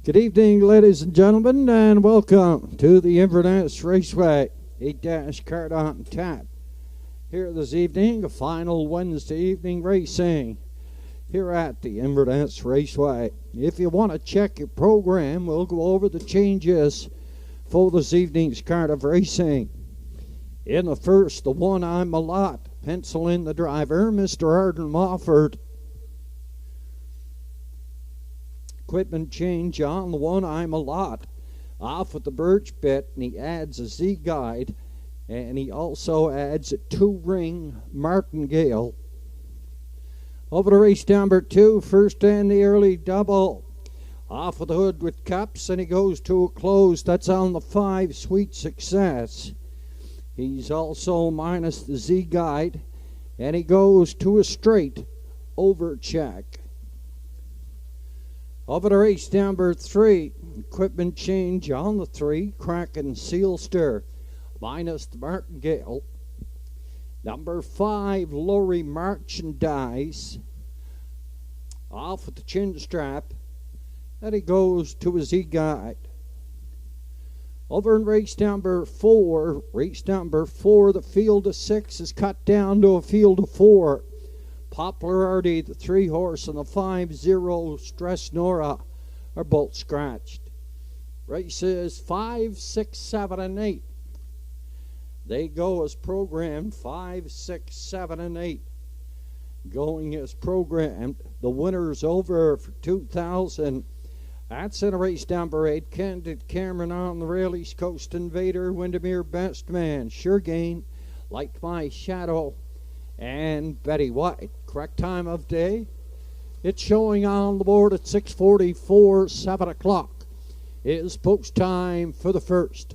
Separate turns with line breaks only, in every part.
Good evening, ladies and gentlemen, and welcome to the Inverness Raceway. 8-dash card on tap. Here this evening, a final Wednesday evening racing here at the Inverness Raceway. If you want to check your program, we'll go over the changes for this evening's card of racing. In the first, the one I'm a lot. Pencil in the driver, Mr. Arden Mofford. Equipment change on the one I'm a lot. Off with the birch bit, and he adds a Z guide, and he also adds a 2-ring martingale. Over to race number 2, first and the early double. Off with the hood with cups, and he goes to a close. That's on the 5, Sweet Success. He's also minus the Z guide, and he goes to a straight over check. Over to race number 3, equipment change on the 3, Kraken Sealster, minus the martingale. Number 5, Lorry Merchandise, off with the chin strap, and he goes to a Z guide. Over in race number 4, the field of 6 is cut down to a field of 4. Popularity, the 3 horse, and the 5-0 Stress Nora are both scratched. Races 5, 6, 7, and 8. They go as programmed. 5, 6, 7, and 8 going as programmed. The winner's over for 2,000. That's in race number 8. Candid Cameron on the rail. East Coast Invader, Windermere Best Man, Sure Gain, Like My Shadow, and Betty White. Correct time of day, it's showing on the board at 6:44. 7 o'clock is post time for the first.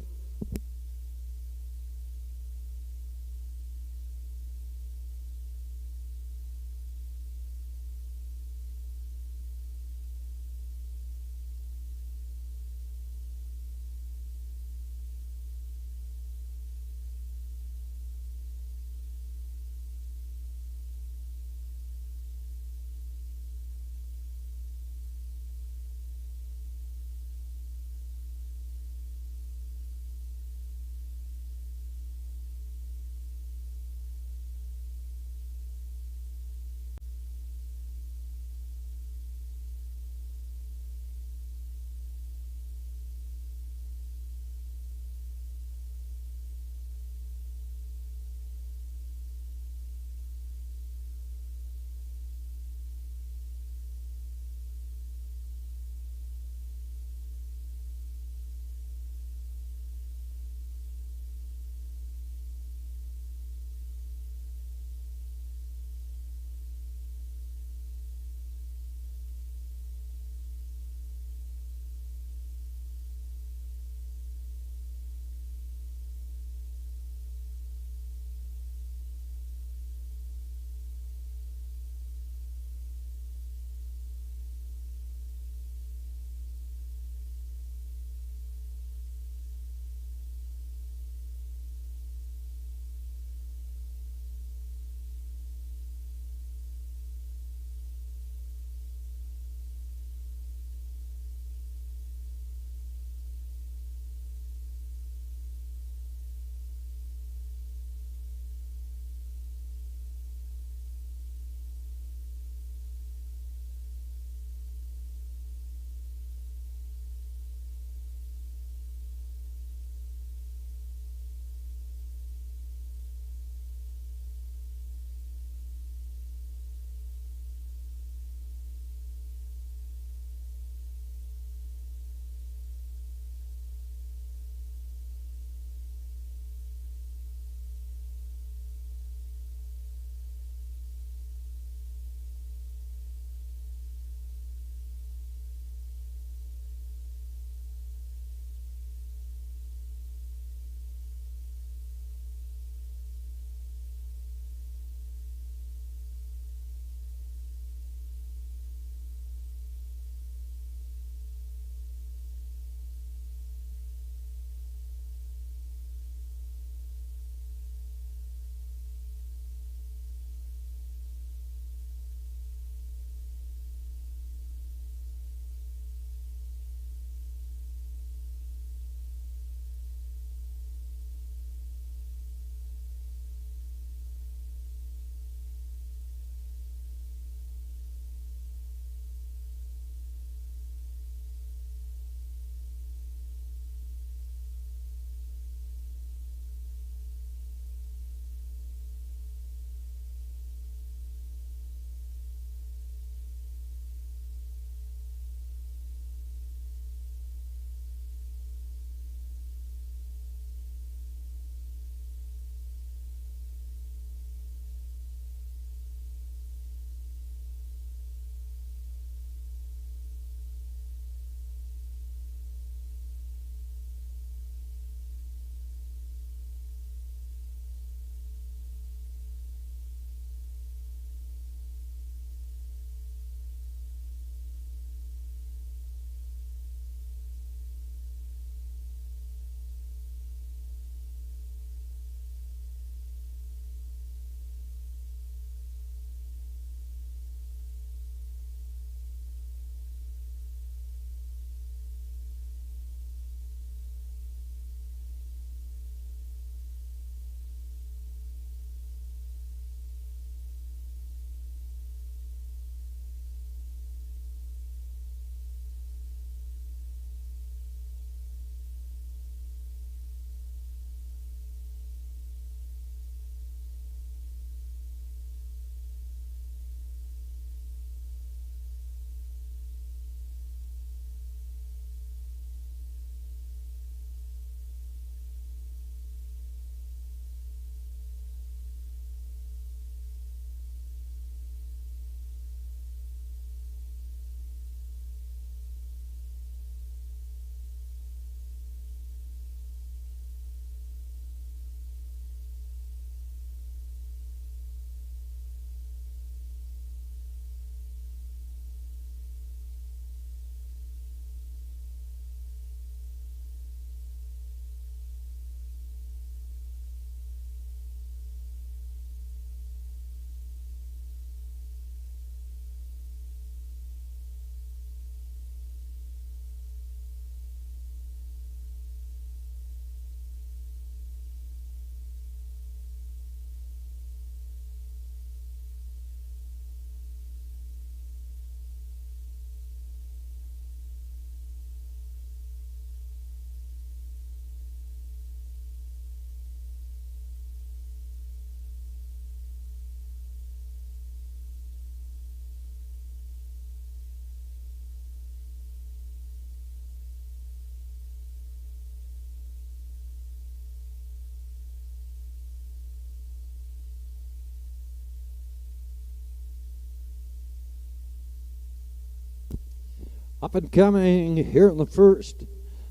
Up and coming here in the first.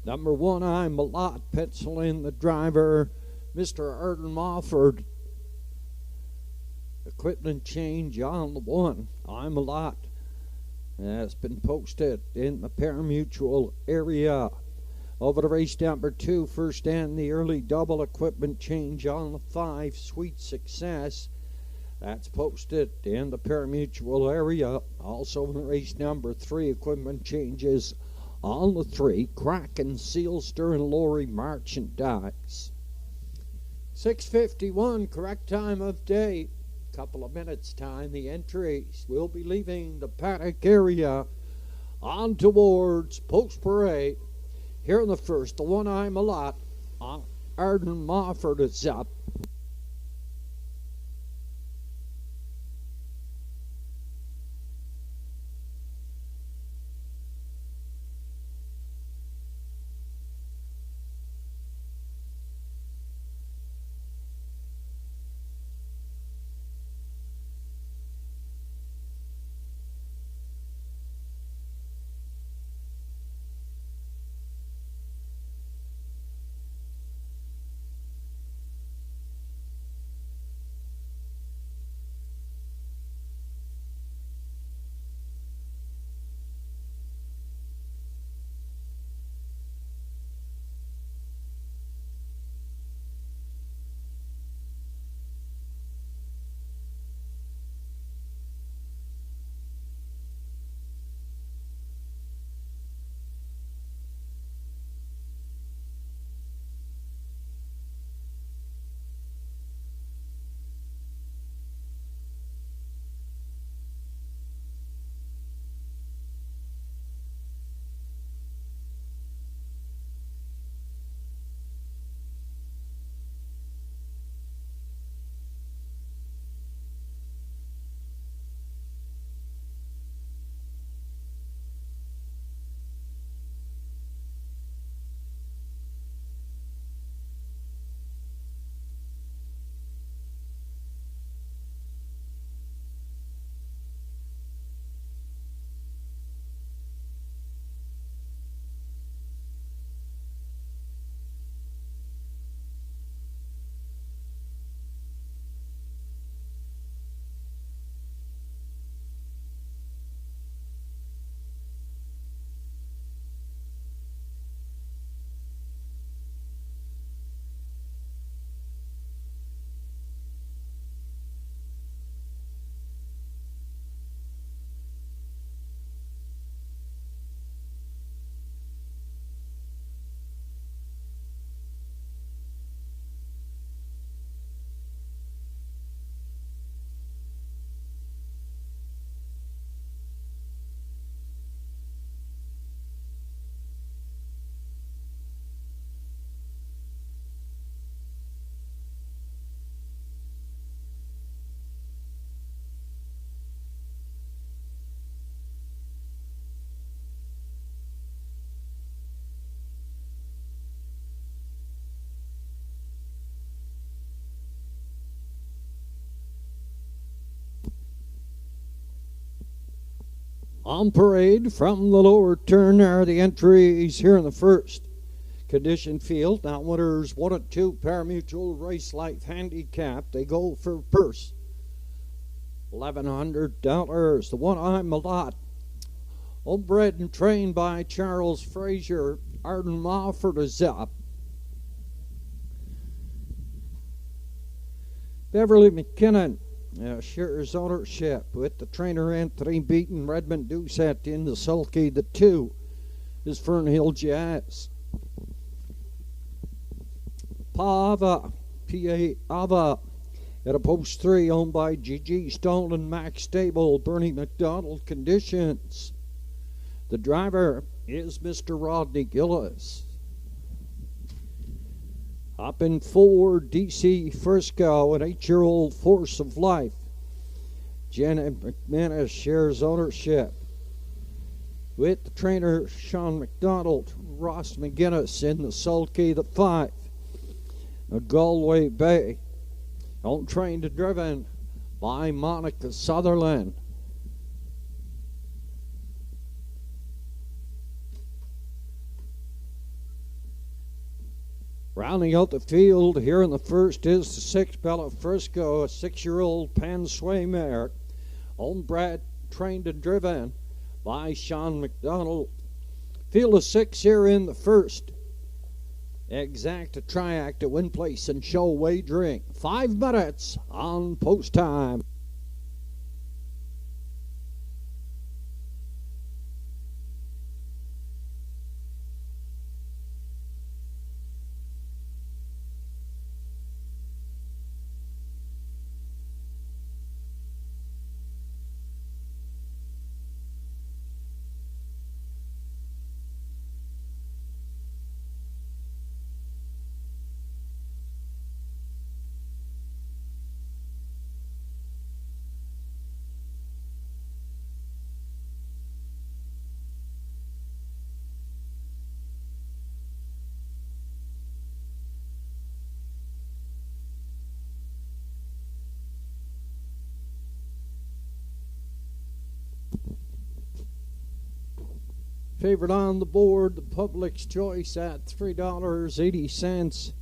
Number 1, I'm a lot. Penciling the driver, Mr. Arden Mofford. Equipment change on the 1, I'm a lot. That's been posted in the parimutuel area. Over to race number 2, first and the early double equipment change on the 5, Sweet Success. That's posted in the parimutuel area. Also in race number 3, equipment changes on the 3, Kraken, Sealster, and Lorry Merchandise. 6:51, correct time of day. Couple of minutes time. The entries will be leaving the paddock area on towards Post Parade. Here in the first, the 1, I'm a lot. Arden Mofford is up. On parade from the lower turn are the entries here in the first. Condition field. Now winners 1 and 2 parimutuel race life handicap. They go for purse $1,100. The 1, I'm a lot. Homebred and trained by Charles Frazier. Arden Mofford is up. Beverly McKinnon shares ownership with the trainer Anthony Beaton. Redmond Doucette in the sulky. The 2 is Fernhill Jazz. Pava, P-A-Ava, at a post 3 owned by G.G. Stone and Max Stable. Bernie McDonald conditions. The driver is Mr. Rodney Gillis. Up in 4, DC Frisco, an 8-year-old Force of Life. Janet McManus shares ownership with the trainer Sean McDonald. Ross McGinnis in the sulky. The 5, a Galway Bay, owned, trained and driven by Monica Sutherland. Rounding out the field here in the first is the 6 Bella Frisco, a 6-year-old Penn Sway mare, owned, bred, trained, and driven by Sean McDonald. Field of 6 here in the first. Exacta, Triacta, win place and show wagering. 5 minutes on post time. Favorite on the board, the Public's Choice at $3.80.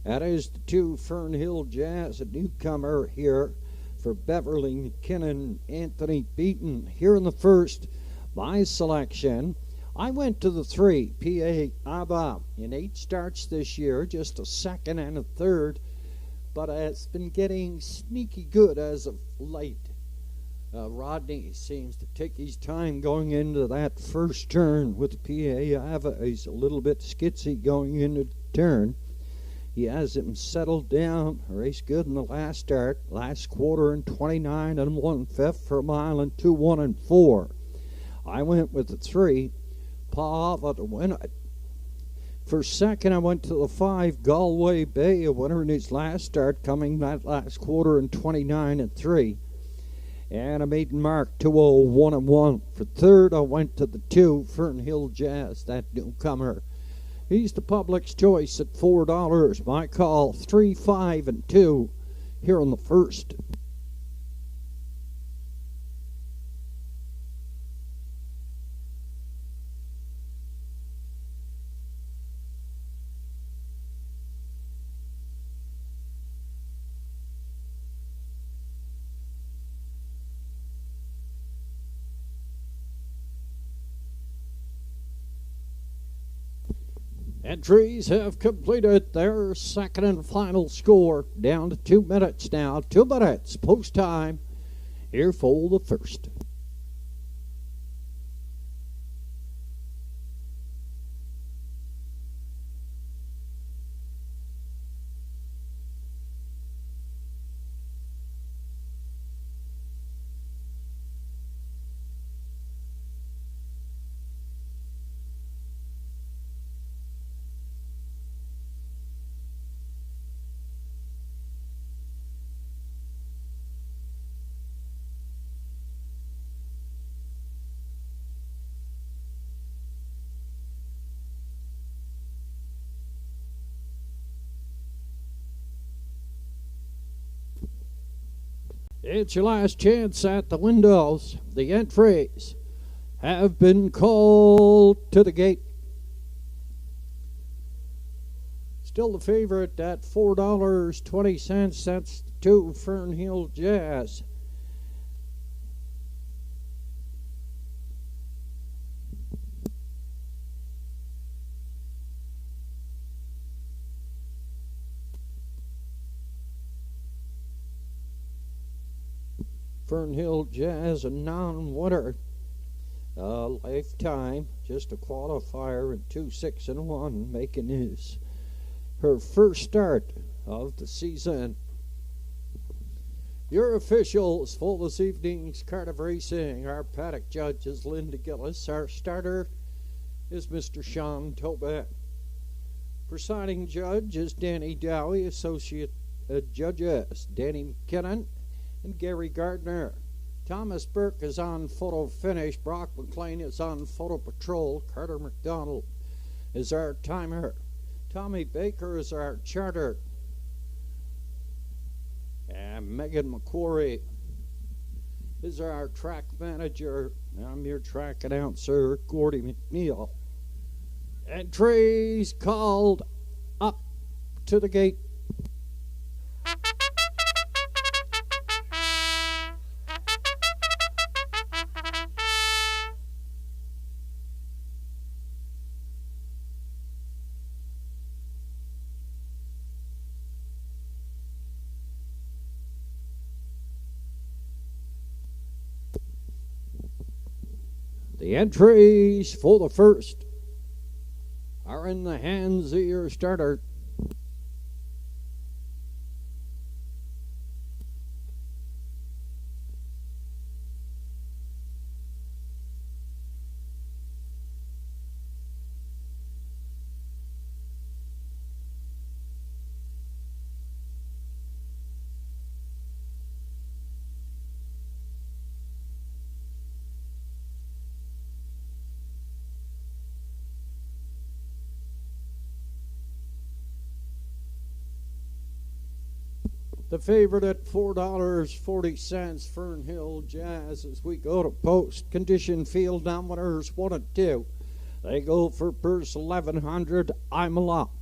That is the 2 Fernhill Jazz, a newcomer here for Beverly McKinnon, Anthony Beaton. Here in the first, my selection, I went to the 3, PA Abba, in 8 starts this year, just a second and a third, but it's been getting sneaky good as of late. Rodney seems to take his time going into that first turn with PA Ava. He's a little bit skitsy going into the turn. He has him settled down. Race good in the last start. Last quarter in 29 1/5 for a mile and 2 1 4. I went with the 3, Pa Ava to win it. For second, I went to the 5, Galway Bay, a winner in his last start, coming that last quarter in 29 3. And a maiden mark, 201 1. For third, I went to the 2, Fernhill Jazz, that newcomer. He's the Public's Choice at $4. My call, 3, 5, and 2 here on the first. Entries have completed their second and final score. Down to 2 minutes now. 2 minutes post time here for the first. It's your last chance at the windows. The entries have been called to the gate. Still the favorite at $4.20. That's the 2 Fernhill Jazz. Fernhill Jazz, a non-winner, lifetime, just a qualifier in 2, 6, and 1, making her first start of the season. Your officials for this evening's card of racing, our paddock judge is Linda Gillis. Our starter is Mr. Sean Tobin. Presiding judge is Danny Dowie. Associate judges Danny McKinnon and Gary Gardner. Thomas Burke is on photo finish. Brock McLean is on photo patrol. Carter McDonald is our timer. Tommy Baker is our charter. And Megan McQuarrie is our track manager. I'm your track announcer, Gordy McNeil. Entries called up. to the gate. The entries for the first are in the hands of your starter. The favorite at $4.40, Fernhill Jazz, as we go to post. Condition field dominators 1 and 2. They go for purse 1100. I'm a lot.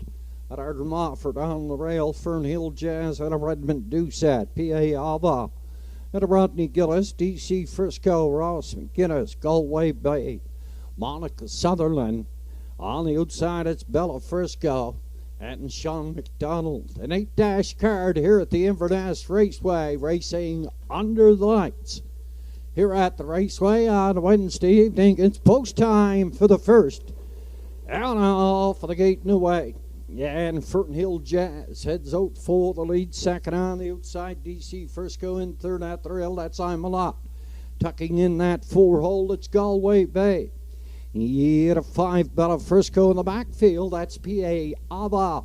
At Ardham Mofford on the rail, Fernhill Jazz at a Redmond Doucette, P.A. Alba. At a Rodney Gillis, D.C. Frisco, Ross McGuinness, Galway Bay, Monica Sutherland. On the outside, it's Bella Frisco and Sean McDonald. An 8-dash card here at the Inverness Raceway, racing under the lights. Here at the Raceway on Wednesday evening, it's post time for the first. Out now for the gate and away. And Fernhill Jazz heads out for the lead. Second on the outside, D.C. Frisco in third at the rail. That's I'm a lot. Tucking in that 4-hole, it's Galway Bay. He a 5, Bella Frisco in the backfield. That's P.A. Ava.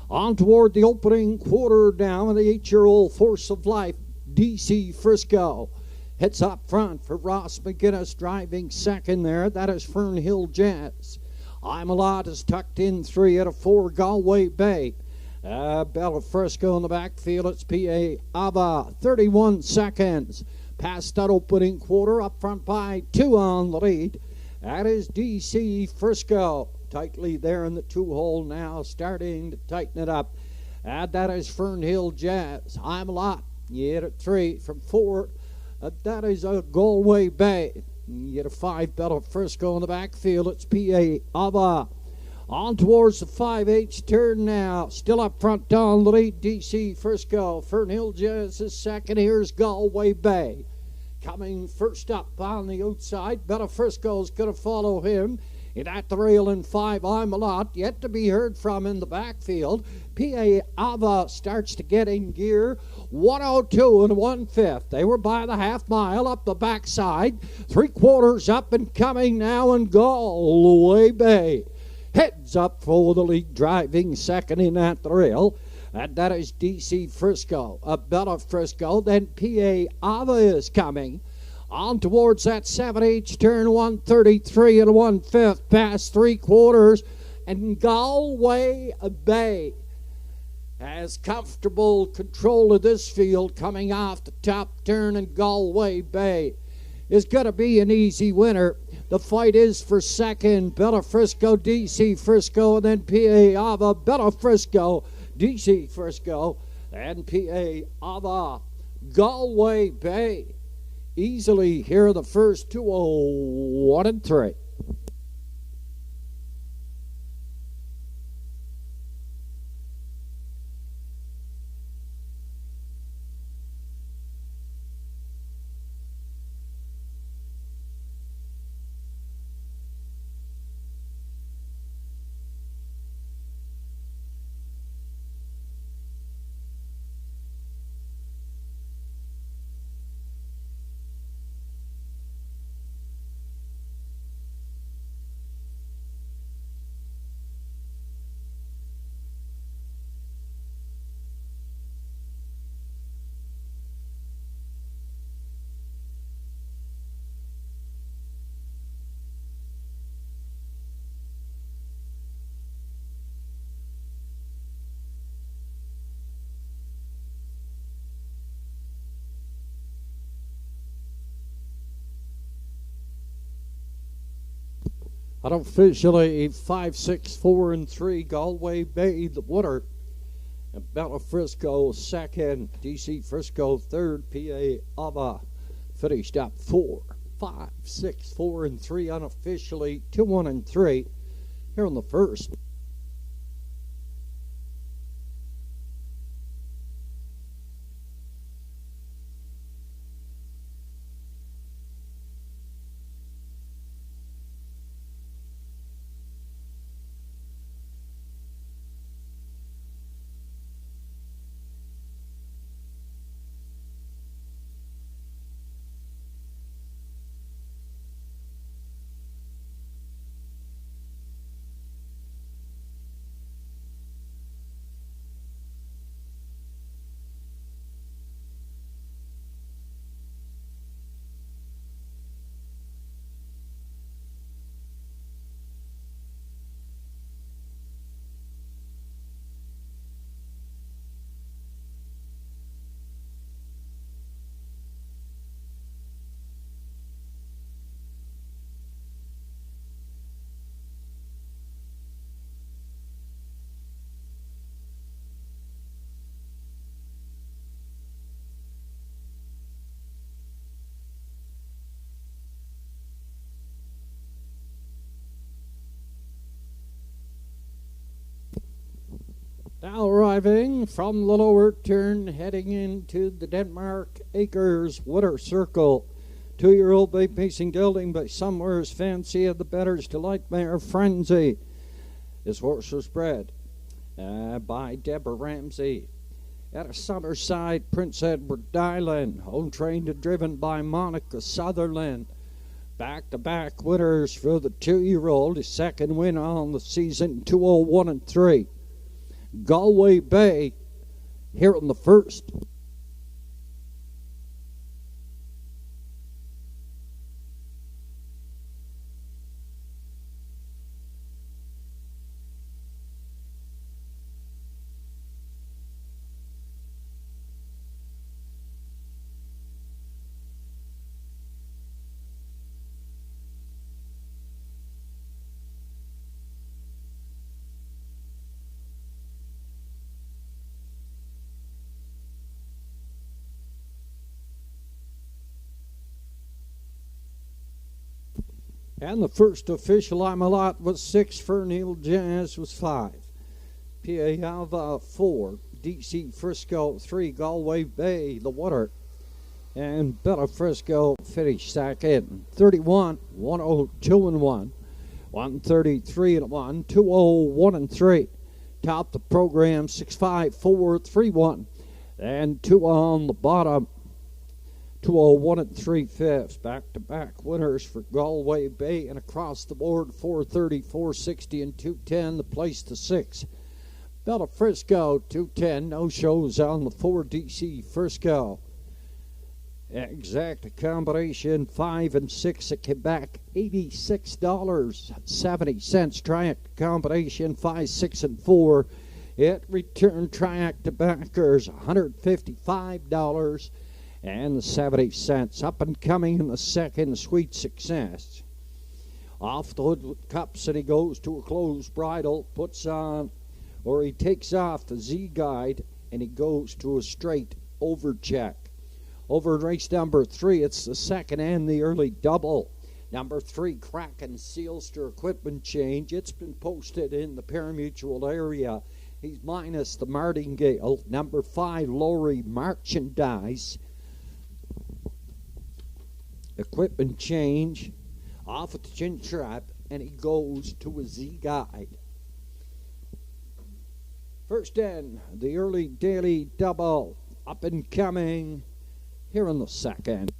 On toward the opening quarter down, the 8-year-old Force of Life, D.C. Frisco. Hits up front for Ross McGuinness driving second there. That is Fernhill Jazz. I'm a lot is tucked in 3 at a 4, Galway Bay. Bella Frisco in the backfield. It's P.A. Ava. 31 seconds. Past that opening quarter, up front by 2 on the lead. That is D.C. Frisco. Tightly there in the 2-hole now, starting to tighten it up. And that is Fernhill Jazz. I'm a lot. You hit at 3 from 4. That is a Galway Bay. You get a 5, Bella Frisco in the backfield. It's P.A. Ava. On towards the 5/8 turn now. Still up front down the lead, D.C. Frisco. Fernhill Jazz is second. Here's Galway Bay. Coming first up on the outside, Bella Frisco's going to follow him. And at the rail in 5, I'm a lot. Yet to be heard from in the backfield. P.A. Ava starts to get in gear. 102 and 1/5. They were by the half mile up the backside. 3/4 up and coming now, and Galway Bay heads up for the lead, driving second in at the rail. And that is D.C. Frisco, Bella Frisco. Then P.A. Ava is coming. On towards that 7/8 turn, 133 and 1/5, past 3/4. And Galway Bay has comfortable control of this field coming off the top turn, and Galway Bay is going to be an easy winner. The fight is for second. Bella Frisco, D.C. Frisco, and then P.A. Ava. Bella Frisco, D.C. Frisco, and P.A. Ava. Galway Bay easily here the first 2, 1 and 3. Unofficially 5, 6, 4 and 3, Galway Bay the winner. And Bella Frisco second, DC Frisco third, PA Ava finished up 4, 5, 6, 4, and 3 unofficially, 2, 1, and 3 here in the first. Now arriving from the lower turn, heading into the Denmark Acres Winter Circle. 2-year-old bay pacing gelding by Somewhere's Fancy of the Better's Delightmare Frenzy. This horse was bred by Deborah Ramsey. At a Summerside, Prince Edward Dylan, home trained and driven by Monica Sutherland. Back-to-back winners for the 2-year-old, his second win on the season, 201 and 3. Galway Bay here in the first. And the first official Amalot was 6, Fernhill Jazz was 5. PA Alva 4, DC Frisco 3, Galway Bay, the water. And Bella Frisco finished second, 31, 102 and 1, 133 and 1, 201 and 3. Top the program 6, 5, 4, 3, 1. And 2 on the bottom. 201 and 3/5. Back-to-back winners for Galway Bay, and across the board 430, 460, and 210. The place to 6. Bella Frisco 210. No shows on the 4 DC Frisco. Exact combination 5 and 6 at Quebec, $86.70. Triac combination 5, 6, and 4. It returned Triac to backers $155. And 70 cents. Up and coming in the second, Sweet Success. Off the hood with cups, and he goes to a closed bridle, puts on, or he takes off the Z guide, and he goes to a straight over check. Over in race number 3, it's the second and the early double. Number 3, Kraken Sealster equipment change. It's been posted in the parimutuel area. He's minus the Martingale. Number 5, Lowry Merchandise. Equipment change off at the chin strap, and he goes to a Z guide. First in, the early daily double, up and coming here in the second.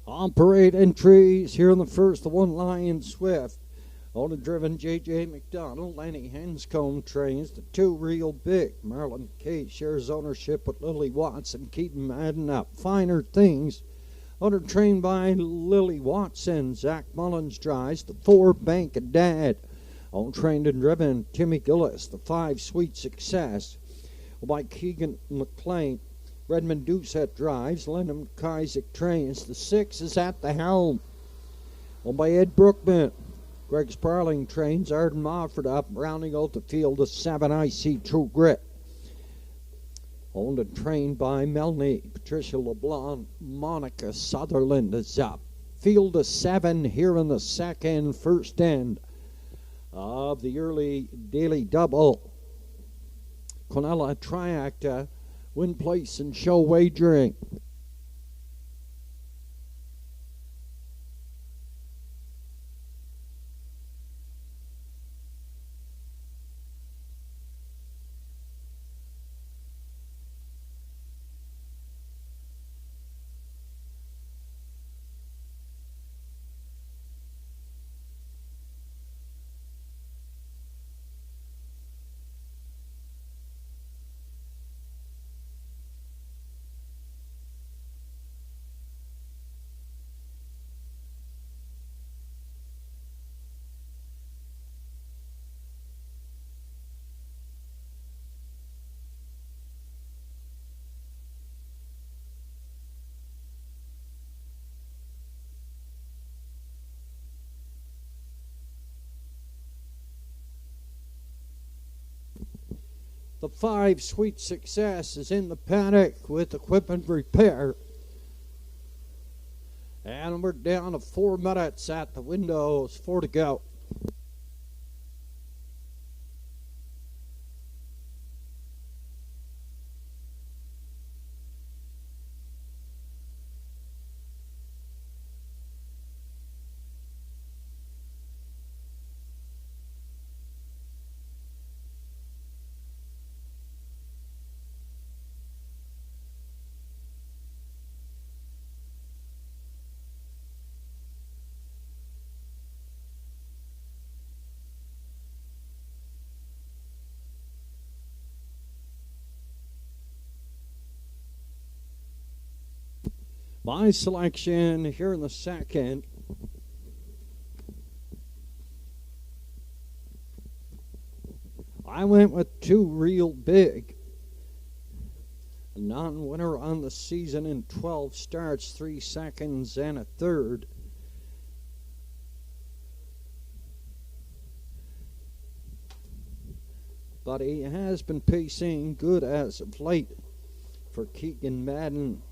On parade entries here in the first, the one Lion Swift. Owner driven J.J. McDonald, Lenny Henscombe trains. The two Real Big. Marlon K shares ownership with Lily Watson, keeping Madden up. Finer Things. Owner trained by Lily Watson. Zach Mullins drives. The four Bank of Dad. Owned, trained and driven Timmy Gillis. The five Sweet Success. By Keegan McLean. Redmond Doucette drives. Lennon Kaiser trains. The six is at the helm. Owned by Ed Brookman. Greg Sparling trains. Arden Mofford up, rounding out the field. The 7 IC True Grit. Owned and trained by Melanie. Patricia LeBlanc. Monica Sutherland is up. Field of 7 here in the second, first end of the early daily double. Quinella Triacta, win, place, and show wagering. The 5 Sweet Success is in the paddock with equipment repair. And we're down to 4 minutes at the windows, 4 to go. My selection here in the second. I went with 2 Real Big. A non-winner on the season in 12 starts, 3 seconds and a third. But he has been pacing good as of late for Keegan Madden.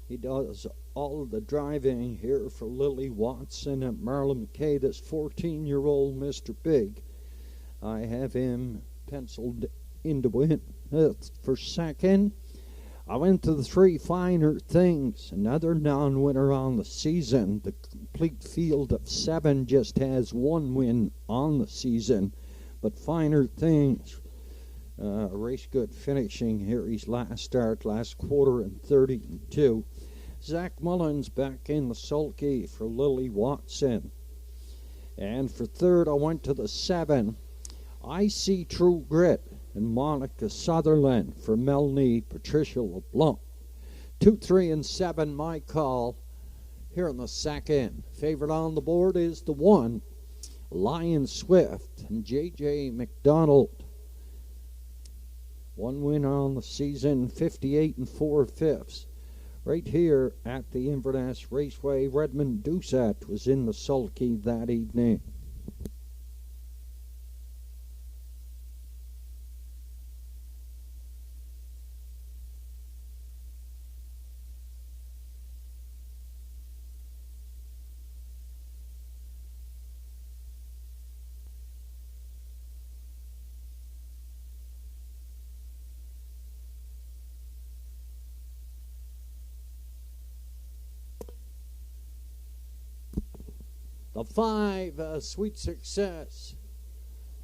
He does all of the driving here for Lily Watson and Marlon McKay, this 14-year-old Mr. Big. I have him penciled into win for second. I went to the 3 Finer Things, another non-winner on the season. The complete field of 7 just has 1 win on the season, but Finer Things, race good finishing here. His last start, last quarter, and 30-2. Zach Mullins back in the sulky for Lily Watson. And for third, I went to the 7 IC True Grit and Monica Sutherland for Melanie Patricia LeBlanc. 2, 3, and 7, my call here in the second. Favorite on the board is the 1 Lion Swift and J.J. McDonald. 1 win on the season, 58 4/5. Right here at the Inverness Raceway, Redmond Doucette was in the sulky that evening. The 5 Sweet Success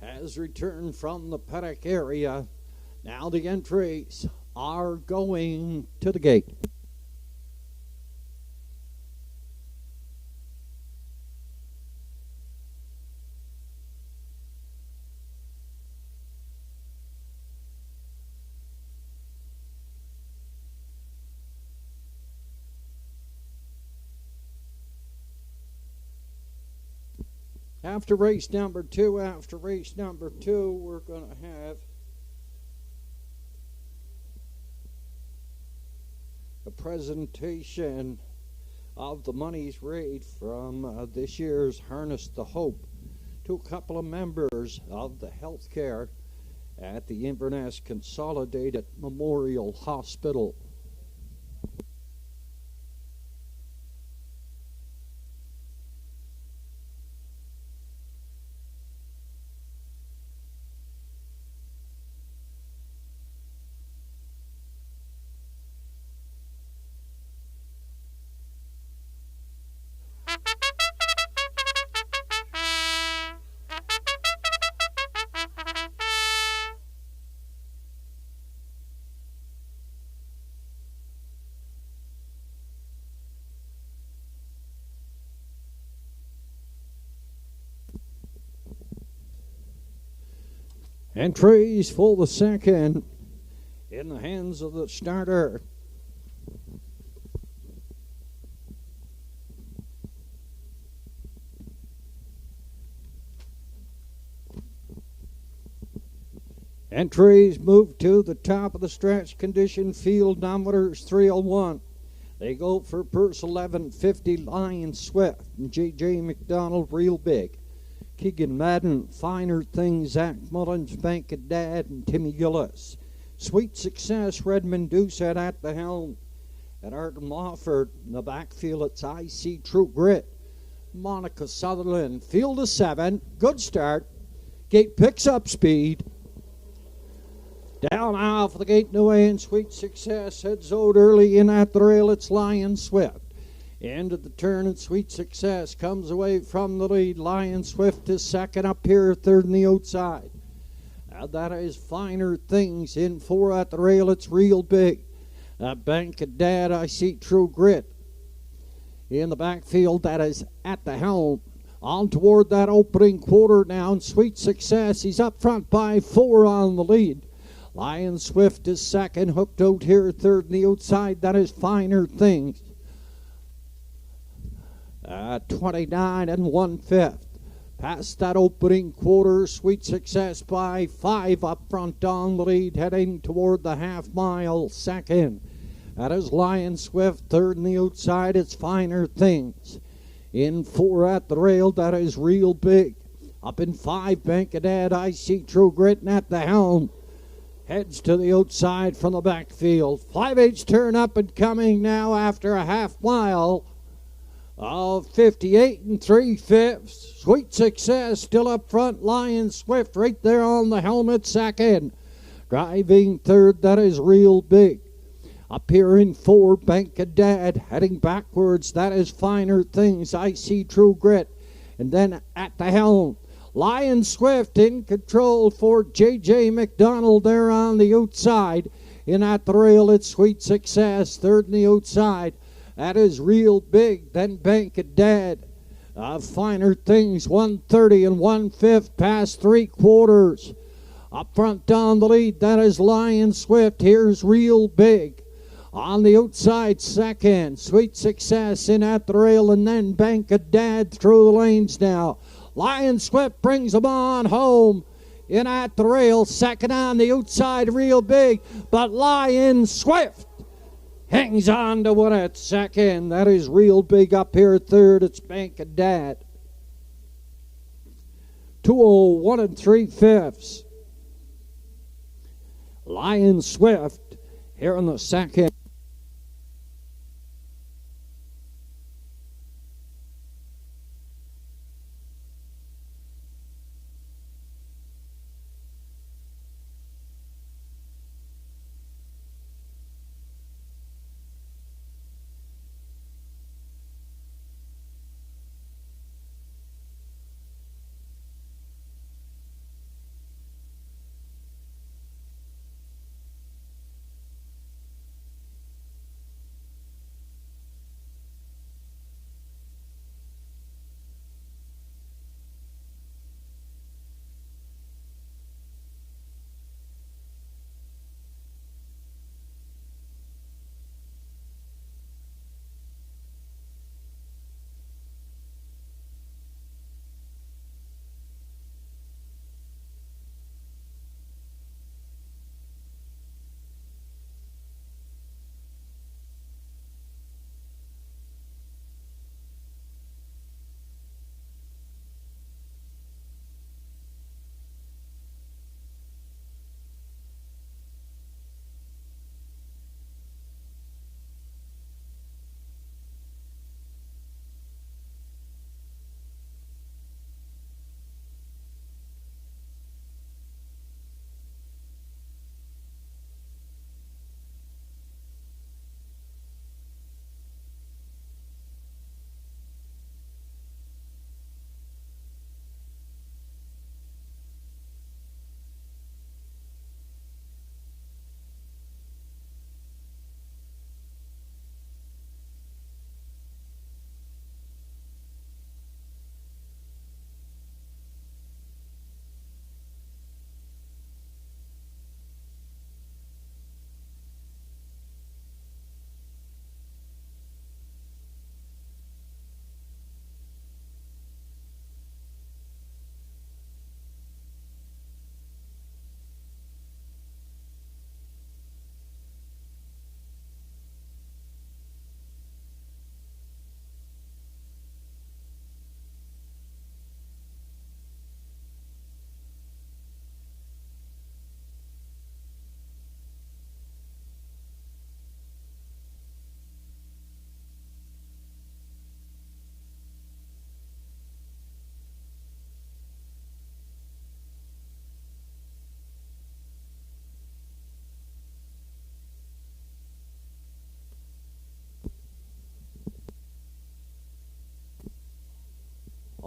has returned from the paddock area. Now the entries are going to the gate. After race number two, we're going to have a presentation of the monies raised from this year's Harness the Hope to a couple of members of the healthcare at the Inverness Consolidated Memorial Hospital. Entries for the second in the hands of the starter. Entries move to the top of the stretch. Condition field numbers 301. They go for purse 1150, Lion Swift, and J.J. McDonald, Real Big. Keegan Madden, Finer Things, Zach Mullins, Bank of Dad, and Timmy Gillis. Sweet Success, Redmond Doucette at the helm. At Art Mofford, in the backfield, it's I See True Grit. Monica Sutherland, field of 7, good start. Gate picks up speed. Down off the gate and away, and Sweet Success heads out early in at the rail. It's Lion Swift. Into the turn, and Sweet Success comes away from the lead. Lion Swift is second up here, third on the outside. And that is Finer Things in 4 at the rail. It's Real Big. Bank of Dad, I See True Grit. In the backfield, that is at the helm. On toward that opening quarter now, and Sweet Success, he's up front by 4 on the lead. Lion Swift is second, hooked out here, third on the outside. That is Finer Things. 29 and 1/5. Past that opening quarter, Sweet Success by 5 up front on the lead, heading toward the half mile second. That is Lion Swift, third on the outside. It's Finer Things. In 4 at the rail, that is Real Big. Up in 5, Bank of Dad, I See True Grit, and at the helm. Heads to the outside from the backfield. 5/8 turn up and coming now after a half mile of 58 and 3/5. Sweet Success still up front. Lion Swift right there on the helmet second. Driving third, that is Real Big. Up here in 4, Bank of Dad. Heading backwards, that is Finer Things, I See True Grit. And then at the helm, Lion Swift in control for J.J. McDonald there on the outside. In at the rail, it's Sweet Success, third on the outside. That is Real Big, then Bank of Dad. Finer Things, 130 and 1/5, past 3/4. Up front down the lead, that is Lion Swift. Here's Real Big. On the outside, second. Sweet Success in at the rail, and then Bank of Dad through the lanes now. Lion Swift brings them on home. In at the rail, second on the outside, Real Big. But Lion Swift hangs on to win it second. That is Real Big up here third. It's Bank of Dad. 2:01 and 3/5. Lion Swift here in the second.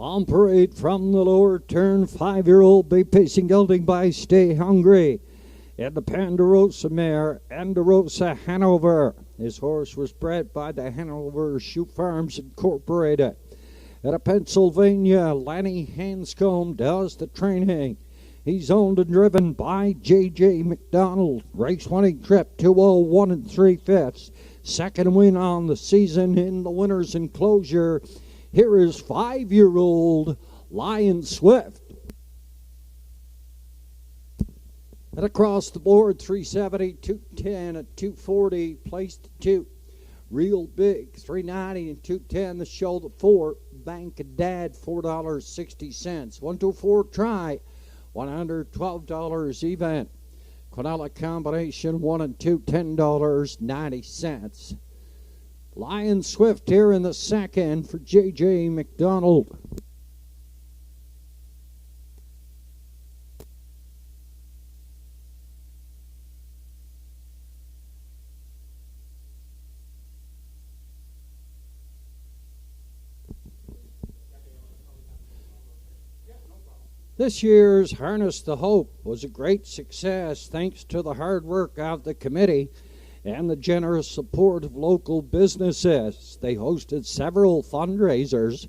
On parade from the lower turn, 5-year-old Bay Pacing gelding by Stay Hungry. And the Ponderosa mare, Ponderosa Hanover. His horse was bred by the Hanover Shoe Farms Incorporated. Out of Pennsylvania, Lanny Hanscombe does the training. He's owned and driven by J.J. McDonald. Race winning trip, 201 3/5. Second win on the season in the winner's enclosure. Here is 5-year-old Lion Swift. And across the board, 370, 210, and 240, placed 2. Real Big, 390 and 210, the show the 4. Bank of Dad, $4.60. 124 try, $112 even. Quinella combination, 1 and 2, $10.90. Lion Swift here in the second for J.J. McDonald. This year's Harness the Hope was a great success thanks to the hard work of the committee and the generous support of local businesses. They hosted several fundraisers,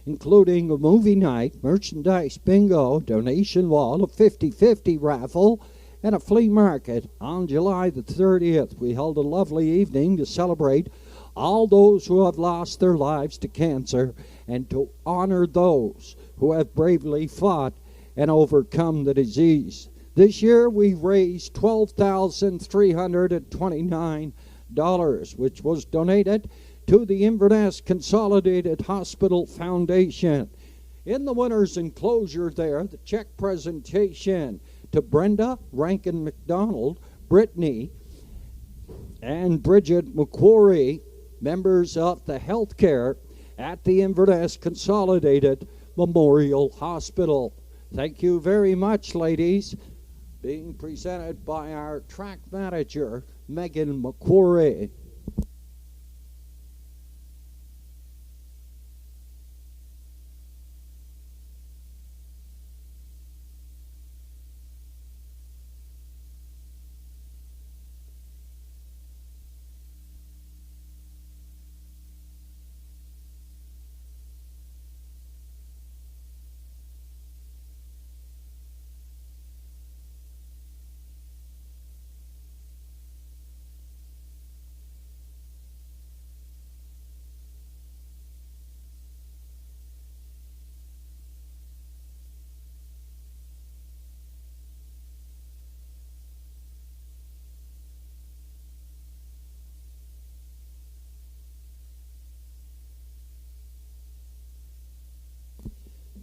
including a movie night, merchandise bingo, donation wall, a 50-50 raffle, and a flea market. On July the 30th, we held a lovely evening to celebrate all those who have lost their lives to cancer and to honor those who have bravely fought and overcome the disease. This year we raised $12,329, which was donated to the Inverness Consolidated Hospital Foundation. In the winner's enclosure there, the check presentation to Brenda Rankin McDonald, Brittany, and Bridget McQuarrie, members of the healthcare at the Inverness Consolidated Memorial Hospital. Thank you very much, ladies. Being presented by our track manager, Megan McQuarrie.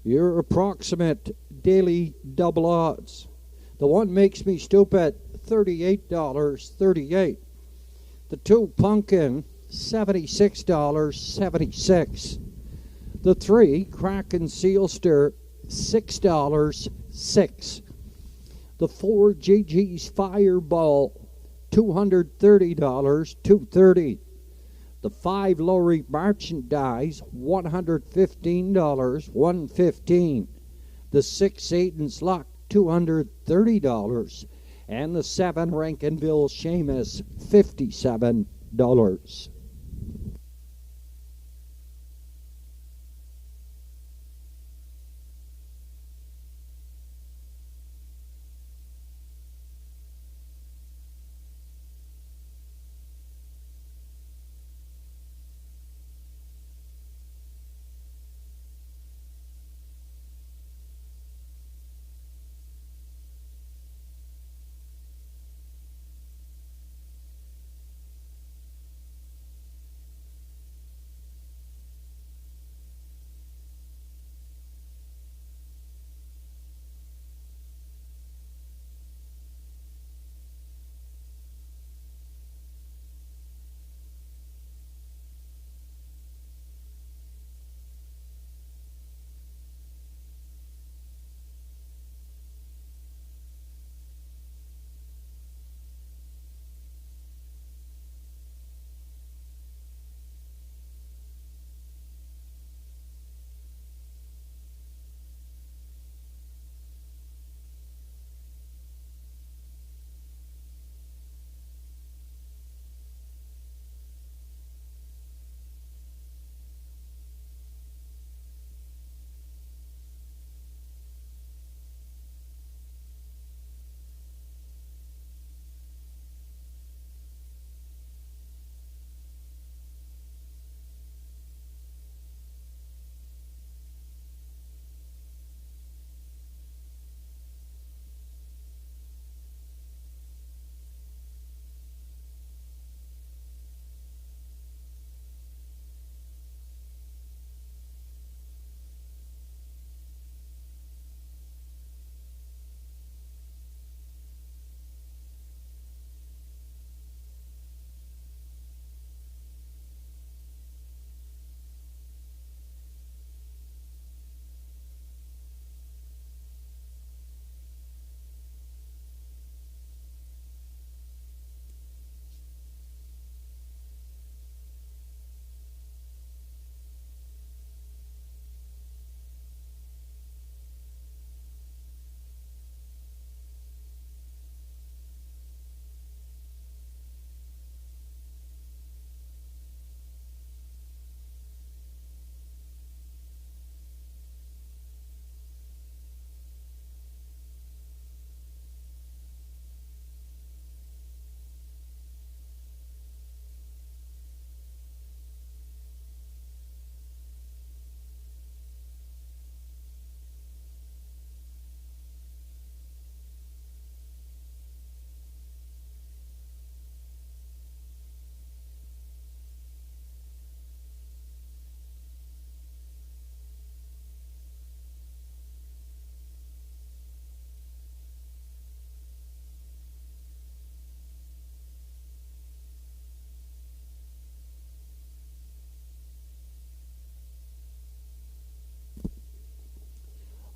Your approximate daily double odds. The one makes me stupid, $38.38. The 2 pumpkin, $76.76. The 3 Kraken Sealster, $6.06. The 4 JG's Fireball, $230, $230. The 5 Lowry Merchandise, $115, $115. The 6 Satan's Luck, $230. And the 7 Rankinville Seamus, $57.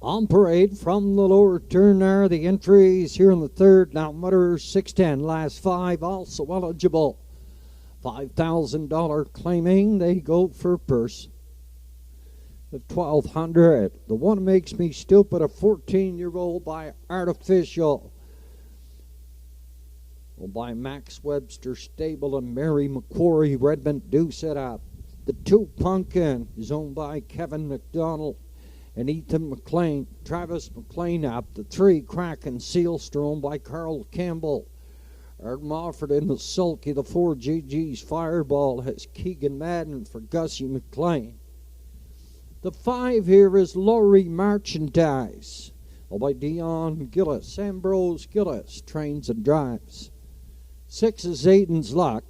On parade from the lower turn there, the entries here in the third. Now Mutter 610, last five also eligible. $5,000 claiming, they go for a purse of $1,200. The one makes me stupid, a 14-year-old by Artificial. By Max Webster Stable and Mary McQuarrie. Redmond Deuce it up. The two Pumpkin is owned by Kevin McDonald and Ethan McLean. Travis McLean up. The three Kraken Sealster owned by Carl Campbell. Art Mofford in the Sulky. The four GG's Fireball has Keegan Madden for Gussie McLean. The five here is Laurie Merchandise, by Dion Gillis. Ambrose Gillis trains and drives. 6 is Aiden's Luck.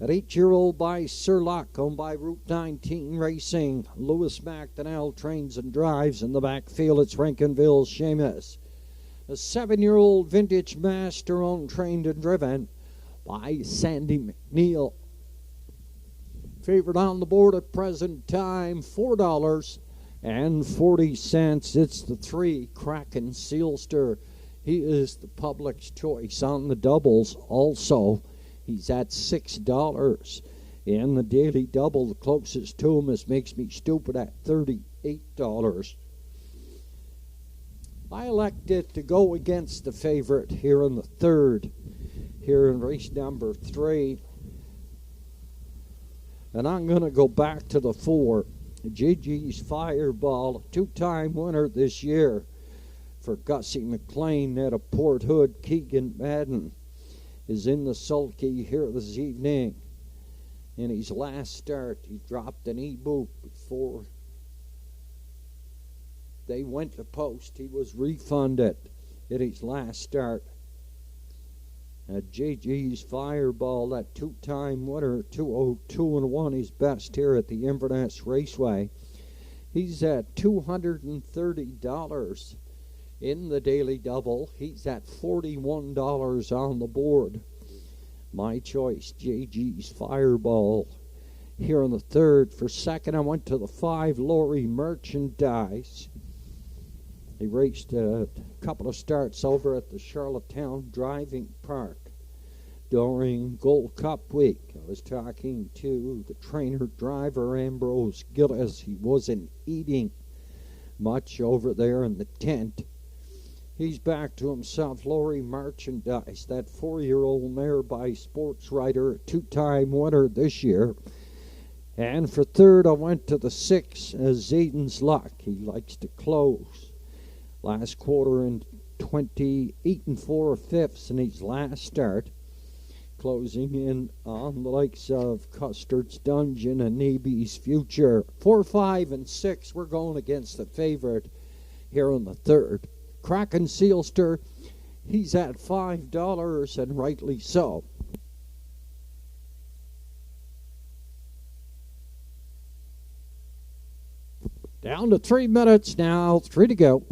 At 8-year-old by Sir Luck, owned by Route 19 Racing. Lewis McDonnell trains and drives. In the backfield, it's Rankinville's Seamus. A 7-year-old Vintage Master, owned, trained, and driven by Sandy McNeil. Favorite on the board at present time, $4.40. It's the three Kraken Sealster. He is the public's choice on the doubles. Also, he's at $6 in the daily double. The closest to him is Makes Me Stupid at $38. I elected to go against the favorite here in the third, here in race number 3. And I'm going to go back to the 4. GG's Fireball, a two-time winner this year for Gussie McLean at a Port Hood. Keegan Madden is in the sulky here this evening. In his last start, he dropped an e-boot before they went to post. He was refunded at his last start. At JG's Fireball, that two-time winner, 202-1, his best here at the Inverness Raceway. He's at $230 in the daily double. He's at $41 on the board. My choice, JG's Fireball. Here in the third. For second, I went to the 5, Laurie Merchandise. He raced a couple of starts over at the Charlottetown Driving Park during Gold Cup week. I was talking to the trainer-driver, Ambrose Gillis. He wasn't eating much over there in the tent. He's back to himself. Laurie Merchandise, that 4-year-old mare by Sports Writer, a two-time winner this year. And for third, I went to the 6, Zayden's Luck. He likes to close. Last quarter in 28 4/5 in his last start. Closing in on the likes of Custard's Dungeon and Naby's Future. 4, 5, and 6, we're going against the favorite here in the third. Kraken Sealster, he's at $5, and rightly so. Down to 3 minutes now, 3 to go.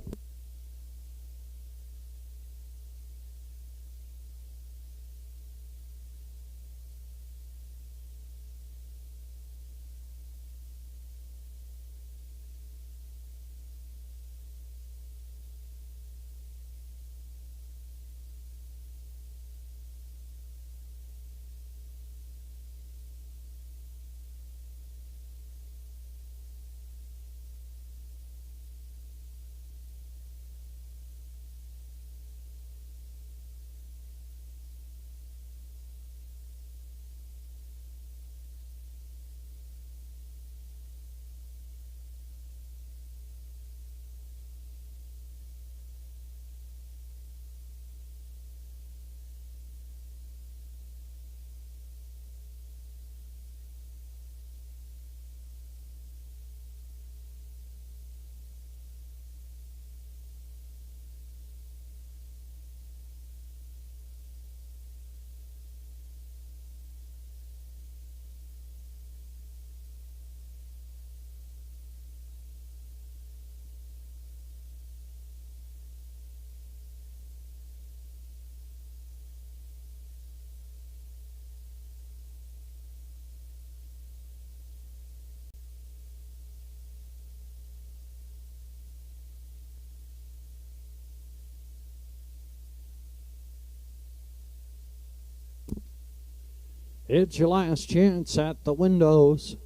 It's your last chance at the windows.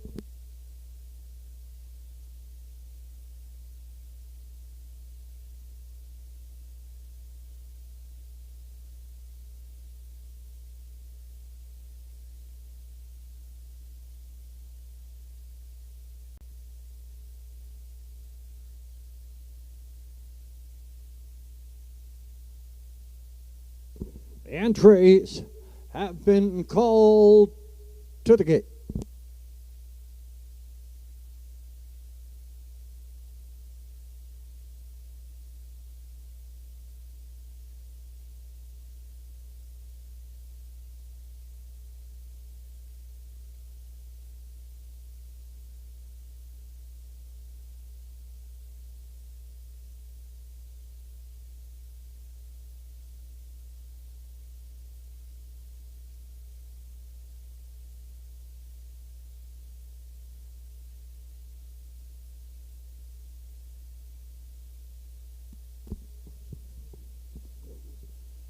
Entries have been called to the gate.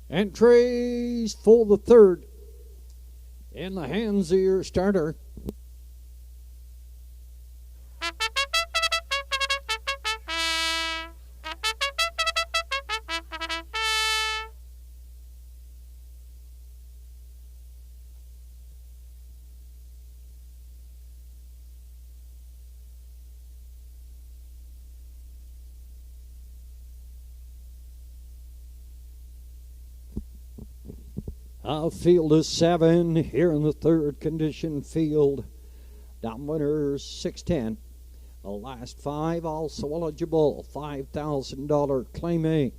Entries for the third in the hands of your starter. A field of 7 here in the third condition field. Down winners 610. The last 5 also eligible. $5,000 claiming.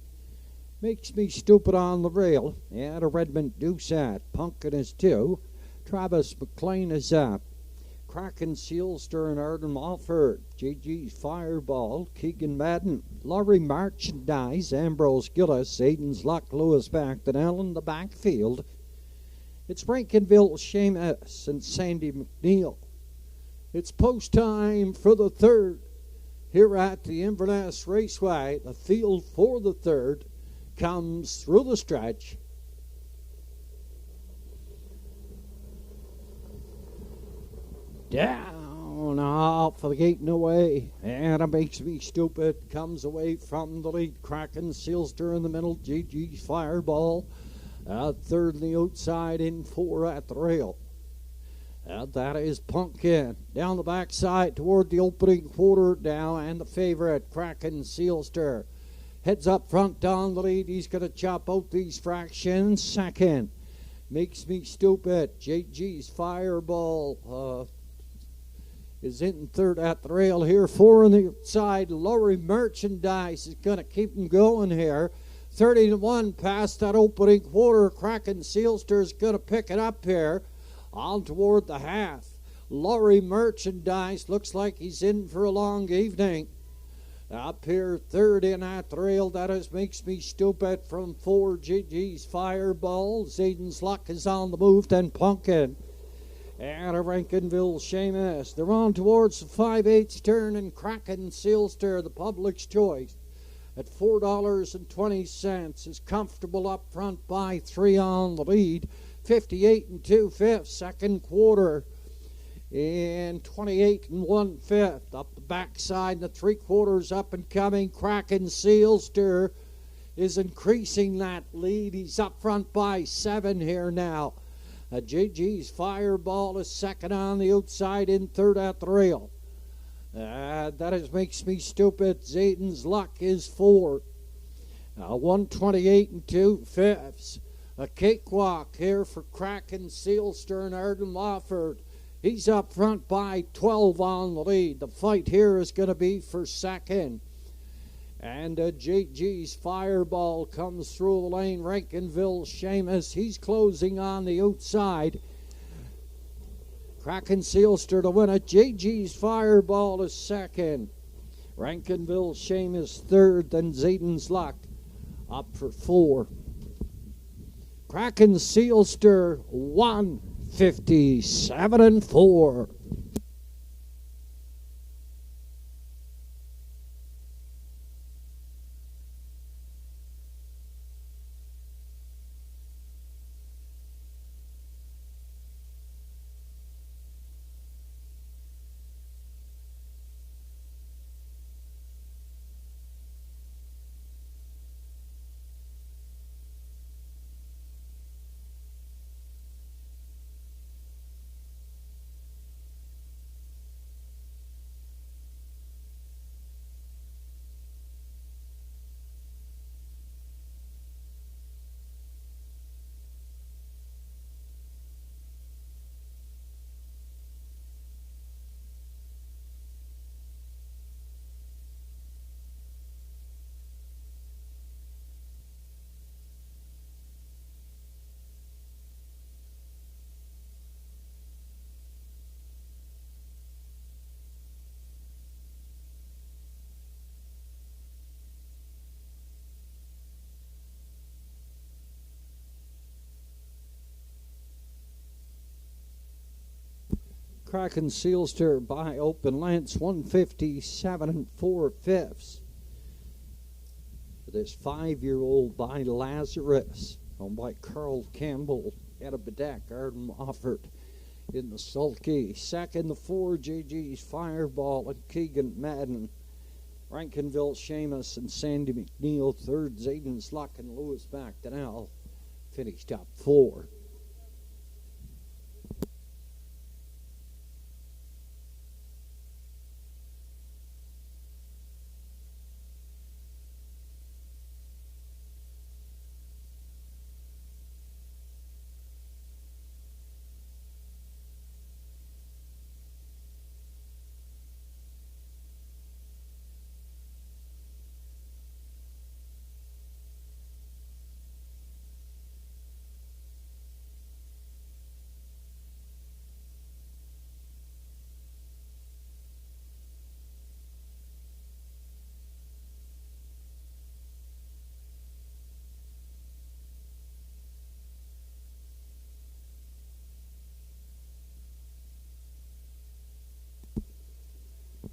Makes Me Stupid on the rail. And a Redmond Doucette. Pumpkin is 2. Travis McLean is up. Kraken Sealster and Arden Mofford. JG's Fireball. Keegan Madden. Laurie Merchandise. Ambrose Gillis. Aiden's Luck. Lewis Backtonell in the backfield. It's Rankinville Seamus and Sandy McNeil. It's post time for the third here at the Inverness Raceway. The field for the third comes through the stretch. Down off of the gate and away. And It Makes Me Stupid comes away from the lead. Kraken Sealster in the middle. GG's Fireball. Third on the outside, in 4 at the rail. That is Pumpkin. Down the backside toward the opening quarter now, and the favorite, Kraken Sealster. Heads up front down the lead. He's going to chop out these fractions. Second, Makes Me Stupid. JG's Fireball is in third at the rail here. 4 on the outside. Laurie Merchandise is going to keep him going here. 30-1 past that opening quarter. Kraken Sealster is going to pick it up here on toward the half. Laurie Merchandise looks like he's in for a long evening. Up here, third in at the rail. That is Makes Me Stupid from 4. GG's Fireball. Zayden's Luck is on the move. Then Pumpkin. And a Rankinville Seamus. They're on towards the 5/8 turn, and Kraken Sealster, the public's choice, at $4.20 is comfortable up front by 3 on the lead. 58 2/5 second quarter, and 28 1/5 up the backside. And the 3 quarters up and coming. Kraken Sealster is increasing that lead. He's up front by 7 here now. JG's Fireball is second on the outside, in third at the rail. That is Makes Me Stupid. Zayden's Luck is 4. 128 2/5. A cakewalk here for Kraken Sealster and Arden Lawford. He's up front by 12 on the lead. The fight here is going to be for second. And JG's Fireball comes through the lane. Rankinville Seamus, he's closing on the outside. Kraken Sealster to win it. JG's Fireball is second. Rankinville Seamus third. Then Zayden's Luck up for 4. Kraken Sealster 157 4. Kraken Sealster by open lengths, 157 4/5. This 5-year-old by Lazarus, owned by Carl Campbell, Etta Bedeck, Arden Mofford in the sulky. Second, the 4 JG's Fireball and Keegan Madden. Rankinville, Seamus, and Sandy McNeil. Third, Zayden's Luck and Lewis McDonnell finished top 4.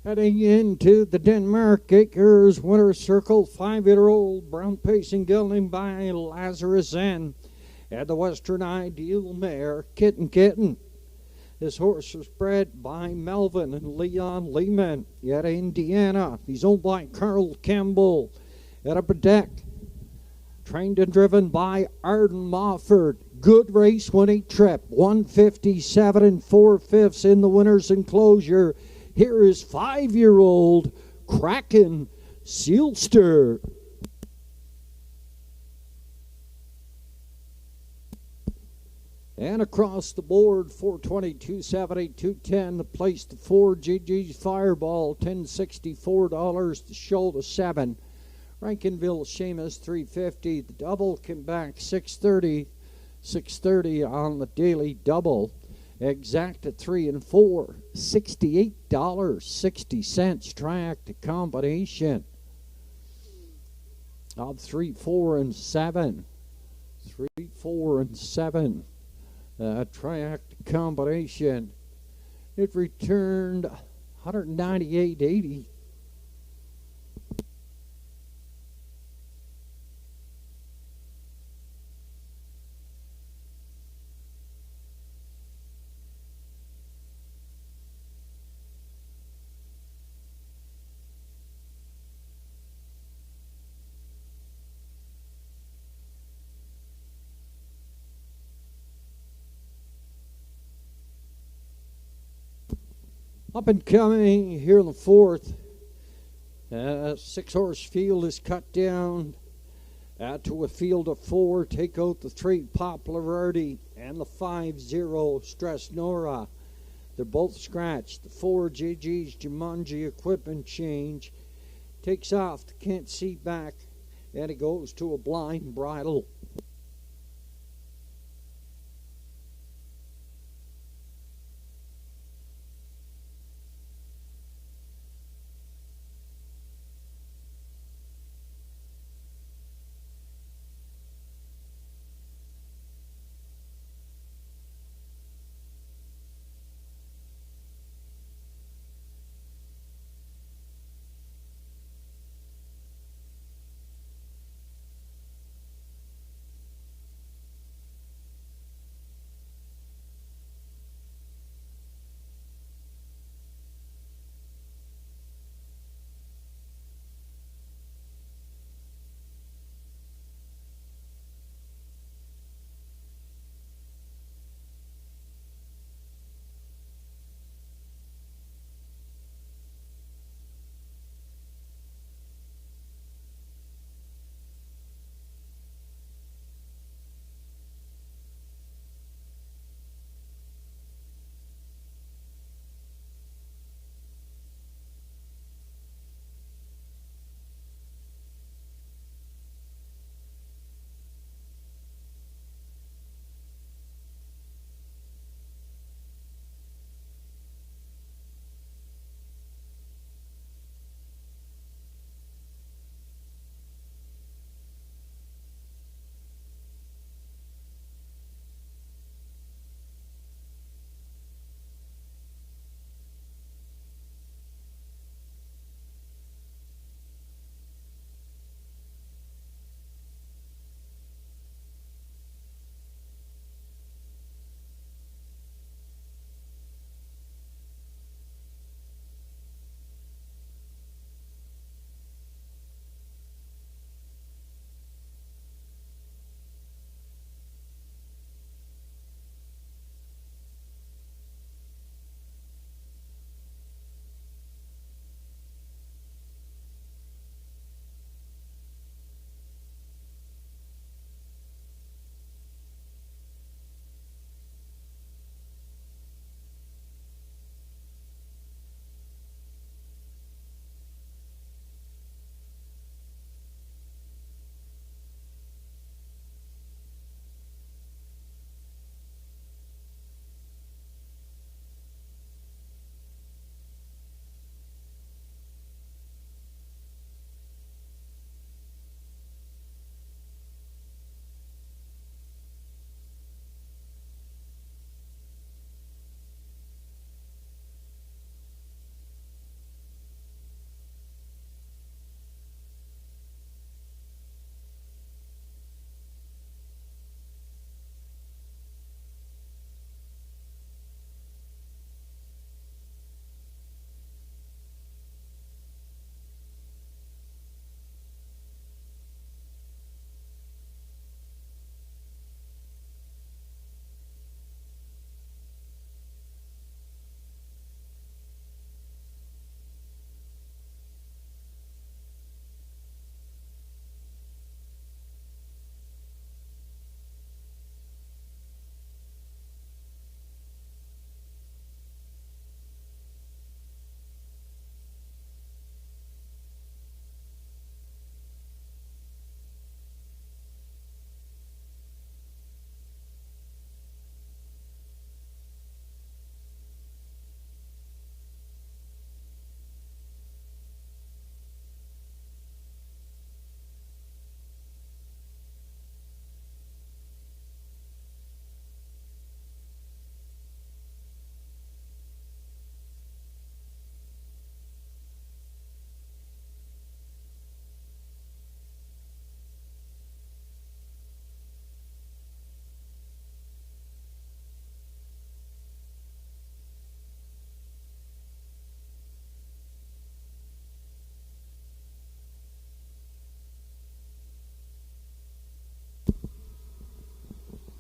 Heading into the Denmark Acres Winter Circle, 5-year-old brown pacing gelding by Lazarus N. And the Western Ideal mare, Kitten. This horse was bred by Melvin and Leon Lehman, yet Indiana. He's owned by Carl Campbell at a Bedeck. Trained and driven by Arden Mofford. Good race winning trip, 157 4/5 in the winner's enclosure. Here is 5-year-old Kraken Sealster. And across the board, 420, 270, 210. The place to 4, GG's Fireball, $1064 to show to 7. Rankinville, Seamus, $350. The double came back, $630 on the daily double. Exact at 3 and 4, $68.60. Track to combination of 3, 4, and 7. 3, 4, and 7. Track to combination. It returned $198.80. Up and coming here in the 4th, 6-horse field is cut down to a field of 4. Take out the 3 Popularity and the 5-0 Stress Nora. They're both scratched. The 4 JG's Jumanji equipment change takes off the can't see back, and it goes to a blind bridle.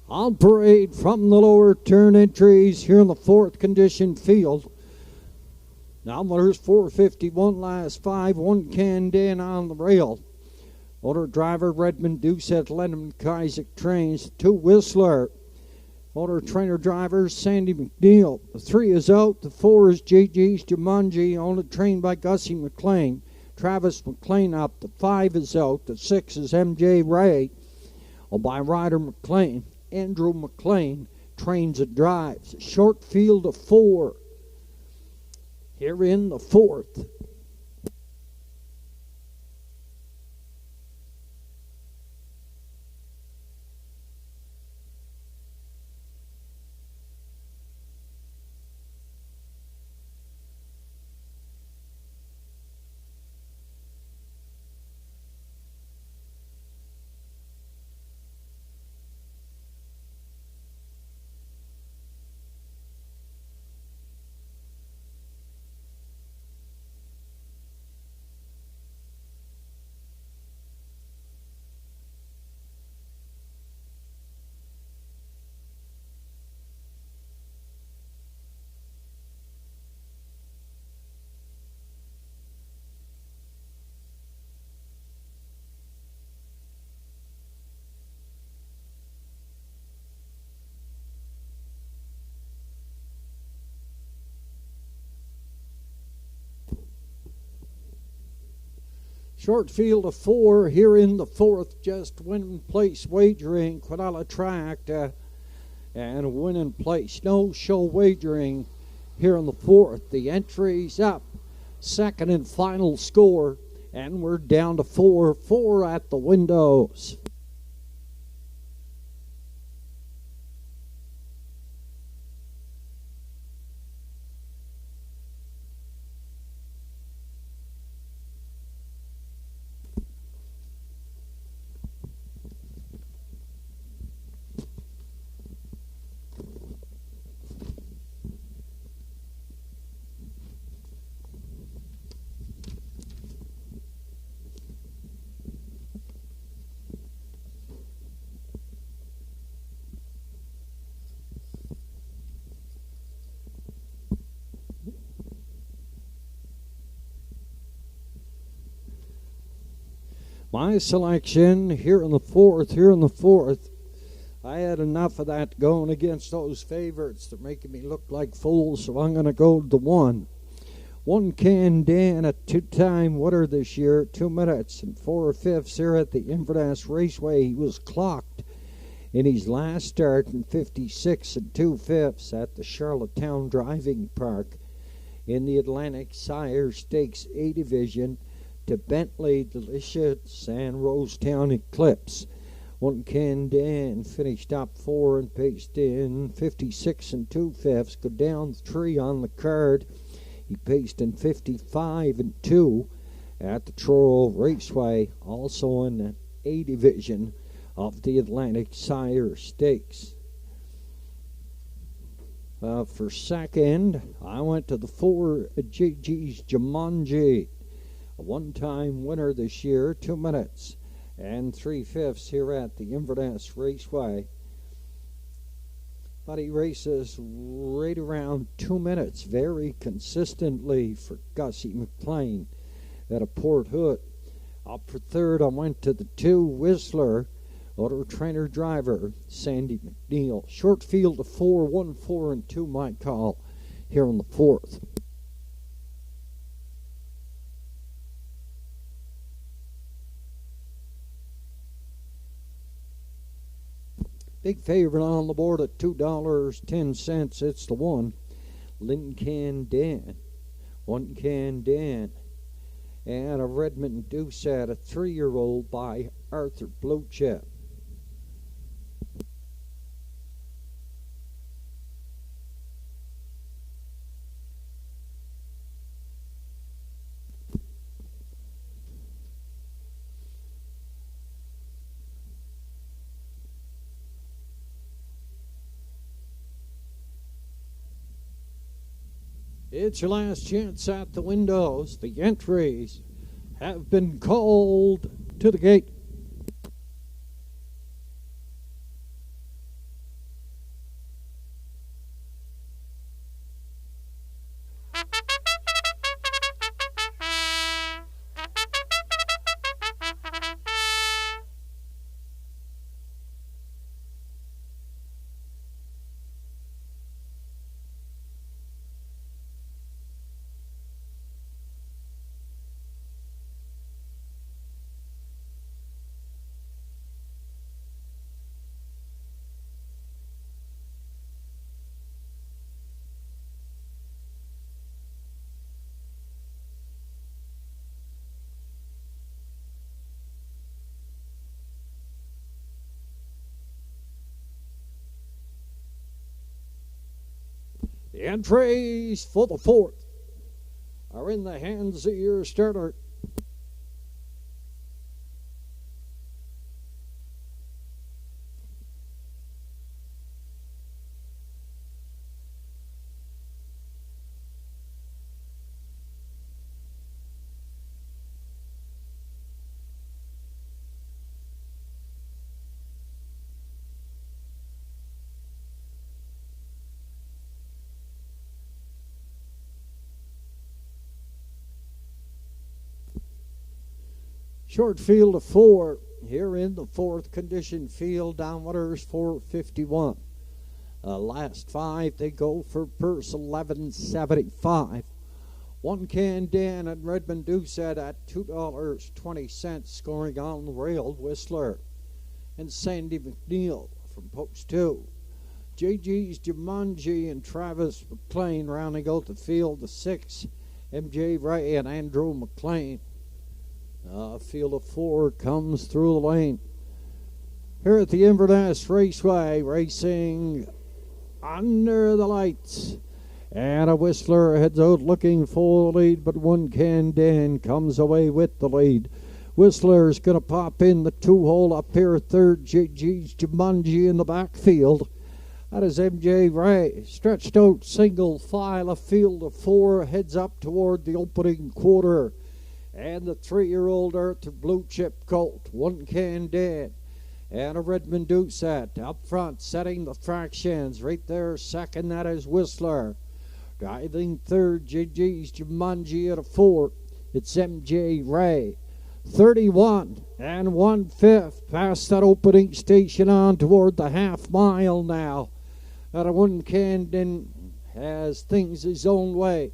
On parade from the lower turn entries here in the fourth condition field. Now there's 451 last 5, 1 Candan on the rail. Motor driver Redmond Doucette, Lennon Isaac trains, 2 Whistler. Motor trainer driver Sandy McNeil. The 3 is out, the 4 is JG's Jumanji, only trained by Gussie McLean. Travis McLean up, the 5 is out, the 6 is MJ Ray, by Ryder McLean. Andrew McLean trains and drives. A short field of 4 here in the fourth. Short field of 4 here in the fourth. Just winning place wagering, Quadala tracked and winning place. No show wagering here in the fourth. The entries up. Second and final score. And we're down to 4 at the windows. My selection here in the fourth. I had enough of that going against those favorites. They're making me look like fools, so I'm going to go to 1. 1 Candan, a 2-time winner this year, 2 minutes and 4/5 here at the Inverness Raceway. He was clocked in his last start in 56 2/5 at the Charlottetown Driving Park in the Atlantic Sire Stakes A Division to Bentley Delicious and Rosetown Eclipse. 1 Candan finished up 4 and paced in 56 2/5. Go down 3 on the card. He paced in 55 2 at the Truro Raceway, also in the A Division of the Atlantic Sire Stakes. For second, I went to the 4 JG's Jumanji, a 1-time winner this year, 2 minutes and 3/5 here at the Inverness Raceway. But he races right around 2 minutes very consistently for Gussie McLean at a Port Hood. Up for third, I went to the 2 Whistler, auto trainer driver Sandy McNeil. Short field of 4, 1, 4, and 2 my call here in the fourth. Big favorite on the board at $2.10. It's the 1, Lynn Candan. 1 Candan. And a Redmond Doucette, a 3-year-old by Arthur Blochet. It's your last chance at the windows. The entries have been called to the gate. The entries for the fourth are in the hands of your starter. Short field of 4 here in the fourth condition field. Downwaters 451. Last 5 they go for purse 1175. One Can Dan and Redmond Doucette at $2.20 scoring on the rail. Whistler and Sandy McNeil from post 2. JG's Jumanji and Travis McLean rounding out the field. The 6 MJ Ray and Andrew McLean. Field of 4 comes through the lane. Here at the Inverness Raceway, racing under the lights. And a Whistler heads out looking for the lead, but One Can Dan comes away with the lead. Whistler's going to pop in the 2-hole up here. Third, JG's Jumanji in the backfield. That is MJ Ray. Stretched out single file. A field of 4 heads up toward the opening quarter. And the 3-year-old Arthur Blue Chip Colt, One Can Dan, and a Redmond Doucette up front, setting the fractions. Right there, second, that is Whistler. Driving third, JG's Jumanji at a 4. It's MJ Ray. 31 and 1/5 past that opening station on toward the half mile now. That a One Can Dan has things his own way.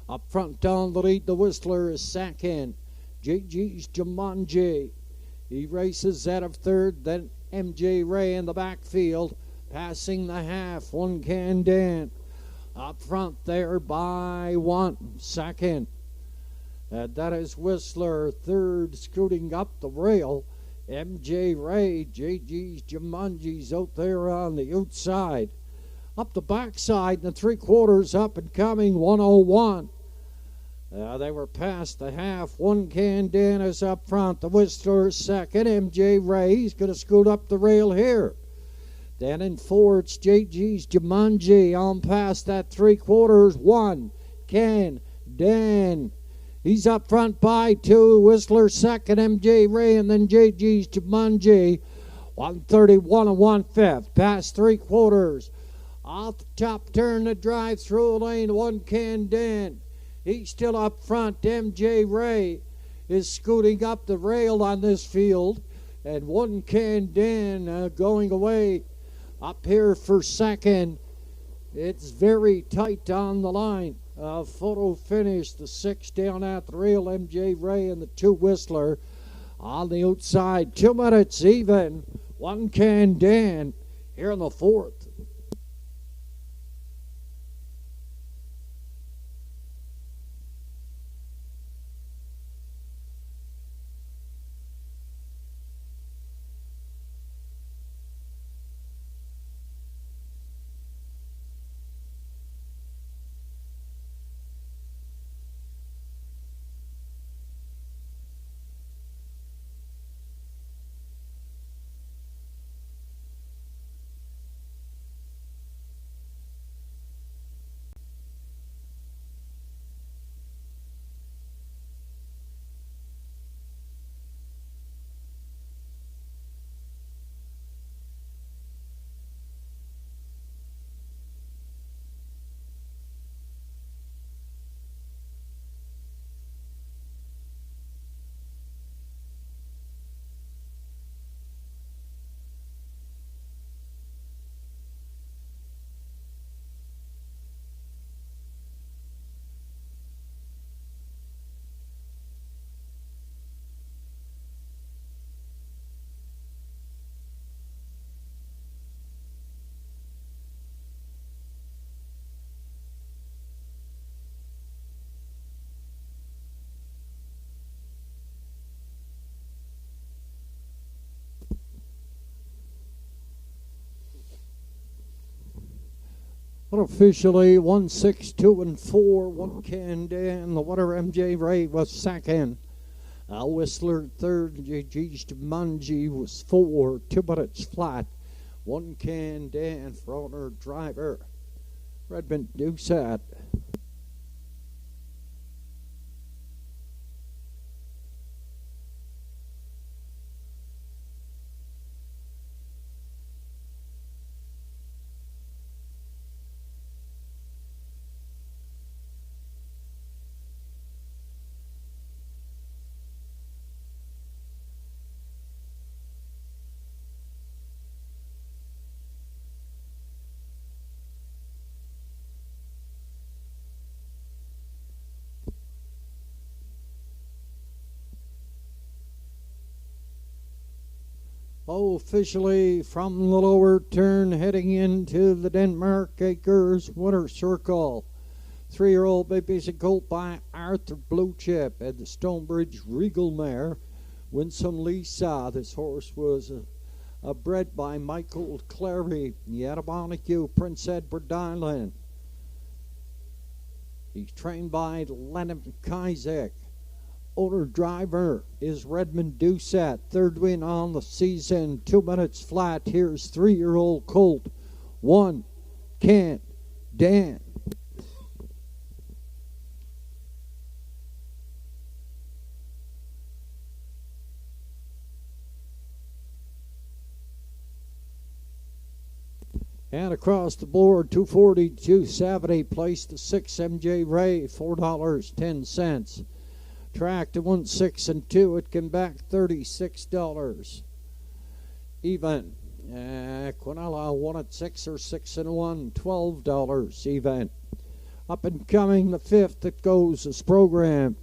Up front down the lead, the Whistler is second. JG's Jumanji. He races out of third, then MJ Ray in the backfield. Passing the half, One Can Dan. Up front there by 1 second. That is Whistler. Third, scooting up the rail. MJ Ray, JG's Jumanji's out there on the outside. Up the backside and the 3/4 up and coming, 101. They were past the half. One Can Dan is up front. The Whistler is second. MJ Ray, he's going to scoot up the rail here. Then in 4, it's JG's Jumanji on past that 3/4. One Can Dan. He's up front by 2. Whistler second. MJ Ray and then JG's Jumanji. 131 and 1/5 past 3/4. Off the top turn, the drive through lane. One Can Dan. He's still up front. MJ Ray is scooting up the rail on this field. And One Can Dan going away up here for second. It's very tight on the line. Photo finish. The 6 down at the rail. MJ Ray and the 2 Whistler on the outside. 2 minutes even. One Can Dan here in the fourth. Unofficially, 1, 6, 2, and 4. 1 can Dan. The winner, MJ Ray, was second. Whistler third. JG's Jumanji was 4. 2 minutes flat. 1 can Dan for owner driver. Redmond Doucette. Officially from the lower turn heading into the Denmark Acres winner circle. 3-year-old baby's a colt by Arthur Blue Chip at the Stonebridge Regal Mare. Winsome Lisa. This horse was bred by Michael Clary. Yadabonicu, Prince Edward Island. He's trained by Lennon Kizek. Owner driver is Redmond Doucette. Third win on the season. 2 minutes flat. Here's 3-year-old colt. 1 can Dan. And across the board, 240, 270. Place to 6, MJ Ray, $4.10. Track to 1, 6, and 2. It came back $36. Even. Quinella 1 at 6 or 6 and 1, $12 even. Up and coming the 5th that goes this program.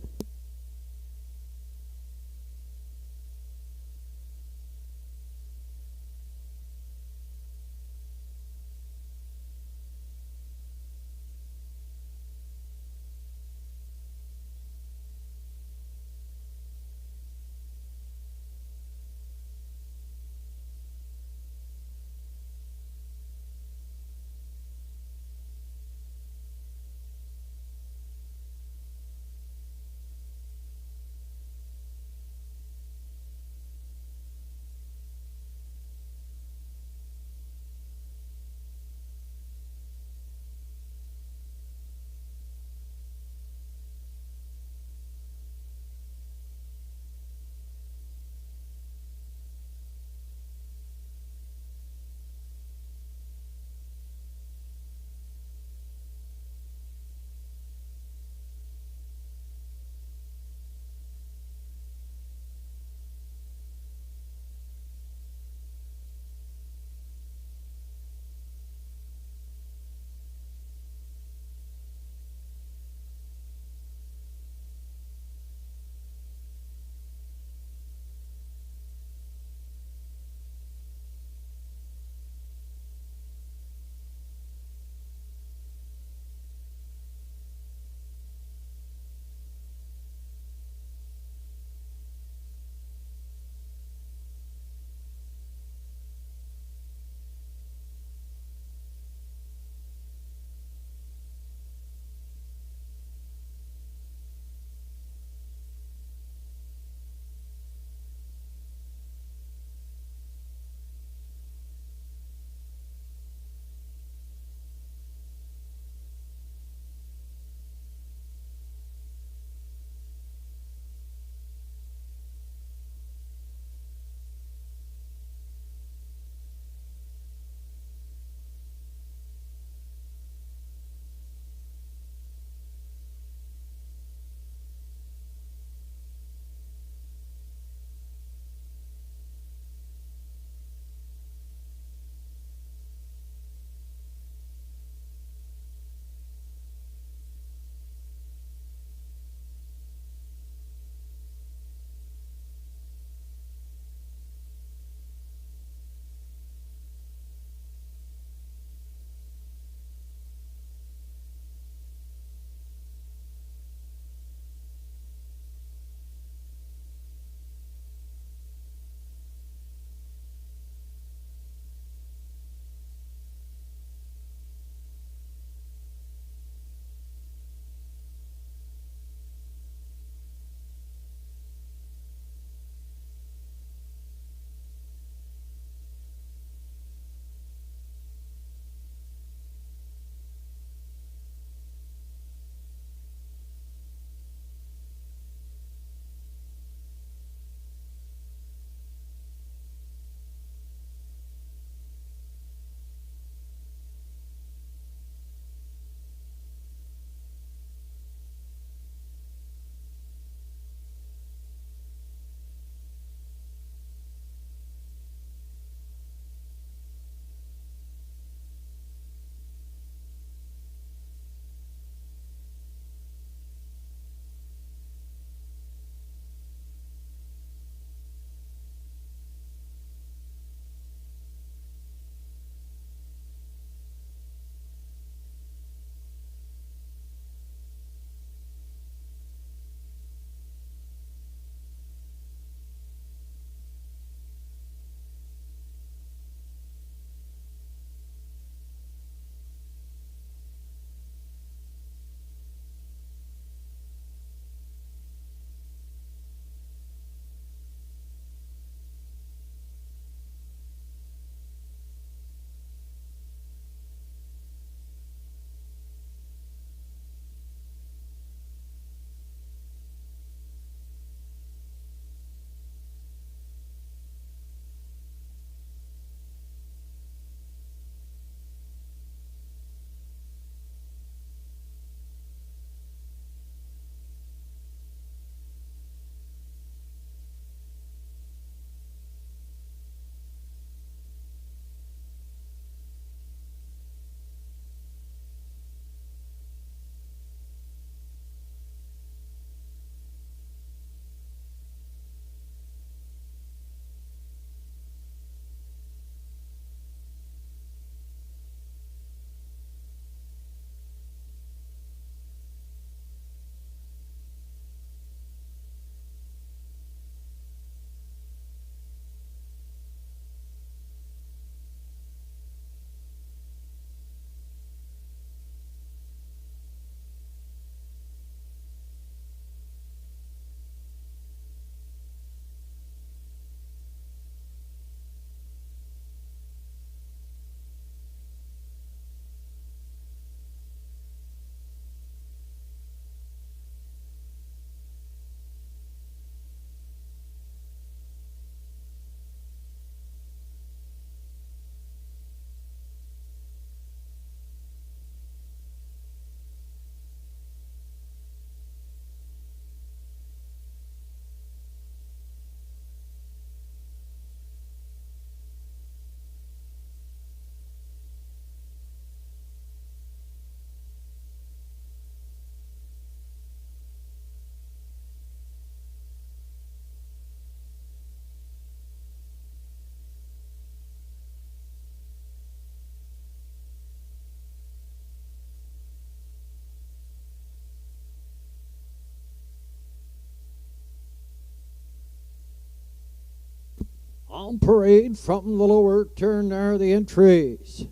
On parade from the lower turn are the entries.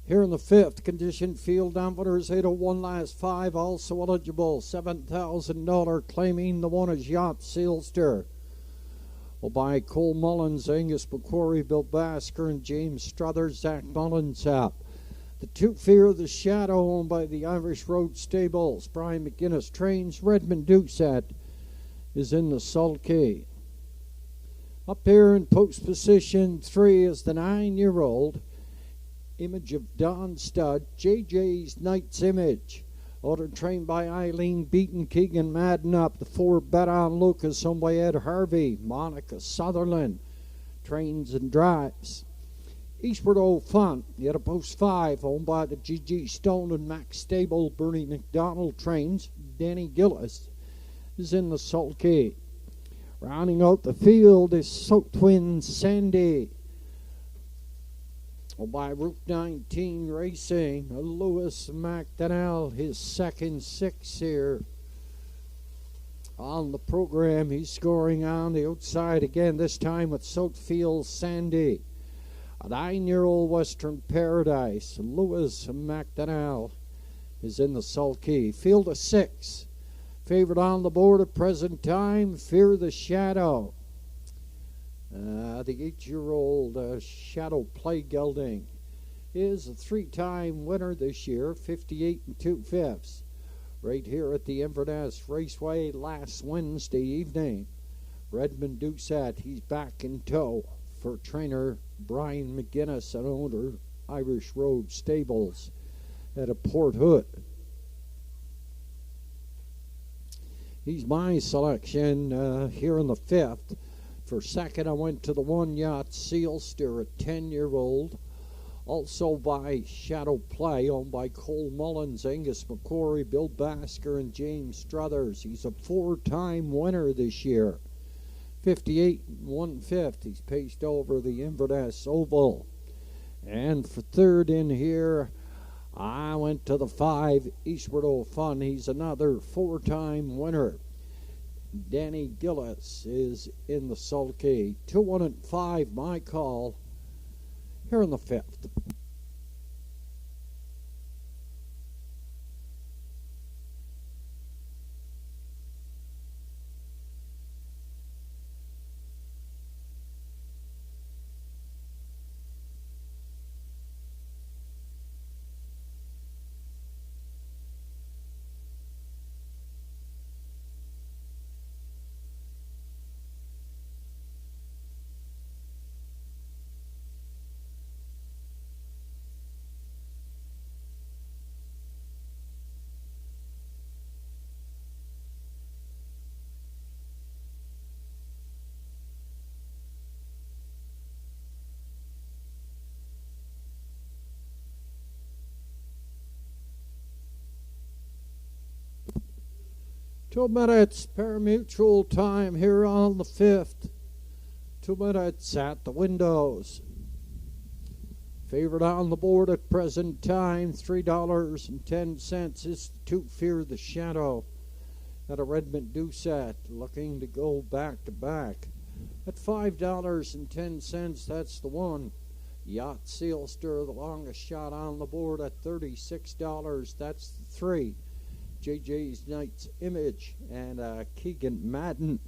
Here in the fifth, condition field dampers, 801 last 5, also eligible, $7,000, claiming the one is Yacht Sealster. Well, by Cole Mullins, Angus McQuarrie, Bill Basker, and James Struthers, Zach Mullins up. The two Fear the Shadow, owned by the Irish Road Stables. Brian McGuinness trains. Redmond Doucette is in the sulky. Up here in post position 3 is the 9-year-old Image of Don Stud, JJ's Knight's Image. Order trained by Eileen Beaton, Keegan Madden up. The 4 Bet on Lucas, owned by Ed Harvey. Monica Sutherland trains and drives. Eastward Old Fun, yet a post 5, owned by the GG Stone and Max Stable. Bernie McDonald trains. Danny Gillis is in the sulky. Rounding out the field is Soak Twin Sandy. By Route 19 Racing, Lewis McDonnell, his second 6 here on the program. He's scoring on the outside again, this time with Soakfield Sandy. A 9-year-old Western Paradise, Lewis McDonnell, is in the sulky. Field of 6. Favorite on the board at present time, Fear the Shadow. The 8-year-old Shadow Play Gelding is a 3-time winner this year, 58 2/5. Right here at the Inverness Raceway last Wednesday evening. Redmond Doucette, he's back in tow for trainer Brian McGuinness and owner Irish Road Stables at a Port Hood. He's my selection here in the 5th. For second, I went to the 1 Yacht Sealster, a 10-year-old. Also by Shadow Play, owned by Cole Mullins, Angus McQuarrie, Bill Basker, and James Struthers. He's a 4-time winner this year. 58 1/5. He's paced over the Inverness Oval. And for third in here, I went to the 5 Eastward Old Fun. He's another 4-time winner. Danny Gillis is in the sulky. 2, 1, and 5, my call here in the 5th. Two minutes pari-mutuel time here on the 5th. 2 minutes at the windows. Favorite on the board at present time, $3.10 is to Fear the Shadow at a Redmond Doucette, looking to go back to back. At $5.10, that's the 1. Yacht Sealster, the longest shot on the board at $36, that's the 3. JJ's Knight's Image and Keegan Madden.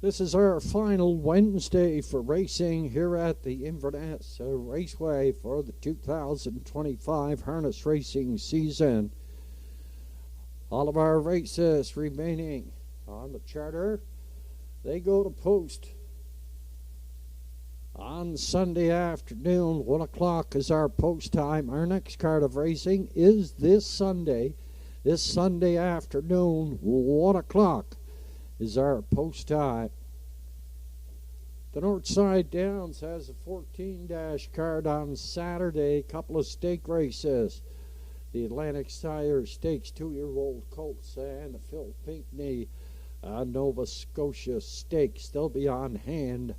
This is our final Wednesday for racing here at the Inverness Raceway for the 2025 harness racing season. All of our races remaining on the charter, they go to post on Sunday afternoon. 1 o'clock is our post time. Our next card of racing is this Sunday afternoon, 1 o'clock. Is our post time. The Northside Downs has a 14-dash card on Saturday. Couple of stake races. The Atlantic Sire Stakes 2-year-old colts and the Phil Pinckney Nova Scotia Stakes. They'll be on hand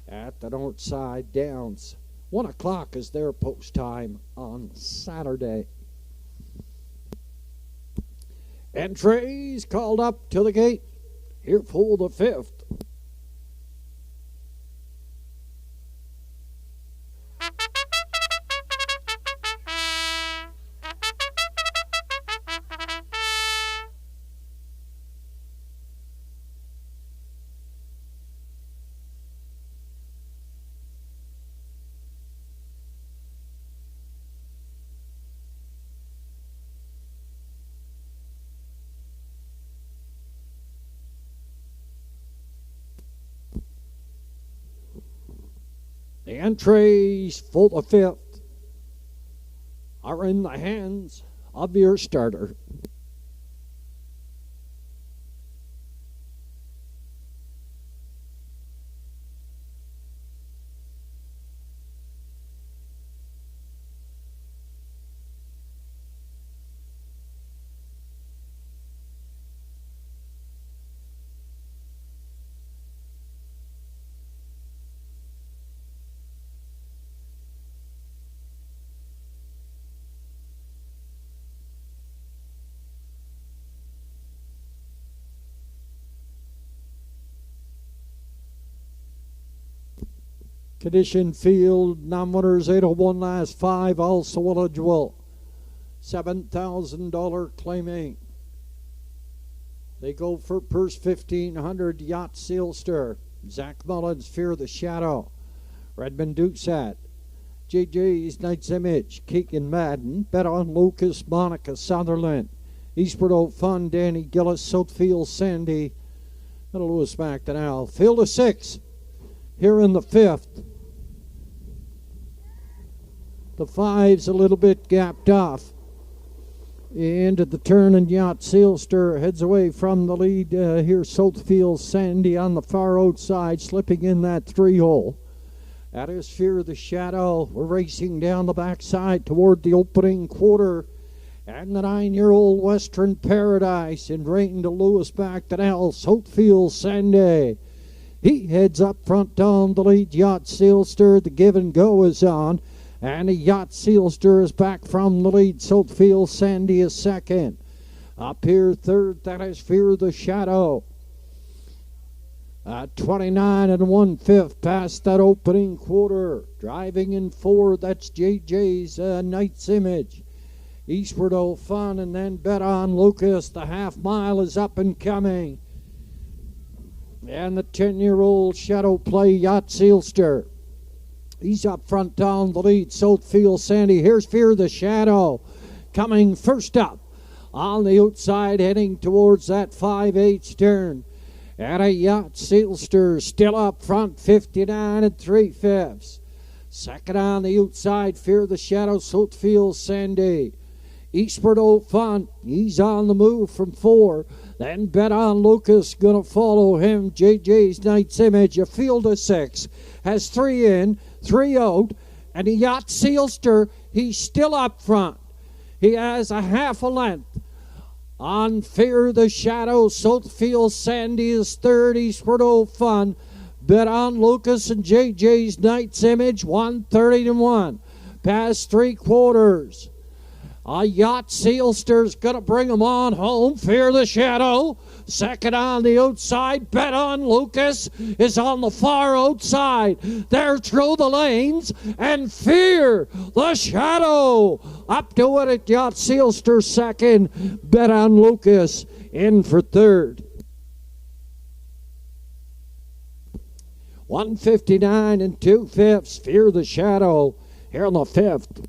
at the Northside Downs. 1 o'clock is their post time on Saturday. Entries called up to the gate. Here for the 5th. The entries for the 5th are in the hands of your starter. Condition field, non-winners 801 last 5, also eligible. $7,000 claiming. They go for purse 1,500, Yacht Sealster. Zach Mullins, Fear the Shadow. Redmond Dukesat. JJ's Knight's Image. Keegan Madden. Bet on Lucas, Monica Sutherland. Eastward Old Fun, Danny Gillis, Soutfield Sandy. And Lewis McDonnell. Field of 6 here in the 5th. The 5's a little bit gapped off. Into the turn, and Yacht Sealster heads away from the lead. Here Soutfield Sandy on the far outside, slipping in that 3-hole. That is Fear the Shadow. We're racing down the backside toward the opening quarter. And the 9-year-old Western Paradise in rain to Lewis McDonnell, Soutfield Sandy. He heads up front down the lead. Yacht Sealster, the give and go is on. And the Yacht Sealster is back from the lead. Soutfield Sandy is second. Up here third, that is Fear the Shadow. 29 1/5 past that opening quarter. Driving in 4, that's JJ's Knight's Image. Eastward Old Fun, and then Bet on Lucas. The half mile is up and coming. And the 10-year-old Shadow Play, Yacht Sealster. He's up front down the lead. Soutfield Sandy. Here's Fear the Shadow coming first up on the outside, heading towards that 5/8 turn. And a Yacht Sealster still up front, 59 3/5. Second on the outside, Fear the Shadow, Soutfield Sandy. Eastward Old Fun, he's on the move from 4. Then Bet on Lucas, gonna follow him. JJ's Knight's Image, a field of 6. Has 3 in, 3 out. And the Yacht Sealster, he's still up front. He has a half a length on Fear the Shadow. Soutfield Sandy is third. Eastward Old Fun. Bet on Lucas and JJ's Knight's Image, 130 1. Past 3 quarters. A Yacht Sealster's going to bring him on home. Fear the Shadow. Second on the outside. Bet on Lucas is on the far outside. There through the lanes. And Fear the Shadow up to it at Yacht Sealster second. Bet on Lucas in for third. 159 2/5. Fear the Shadow here in the 5th.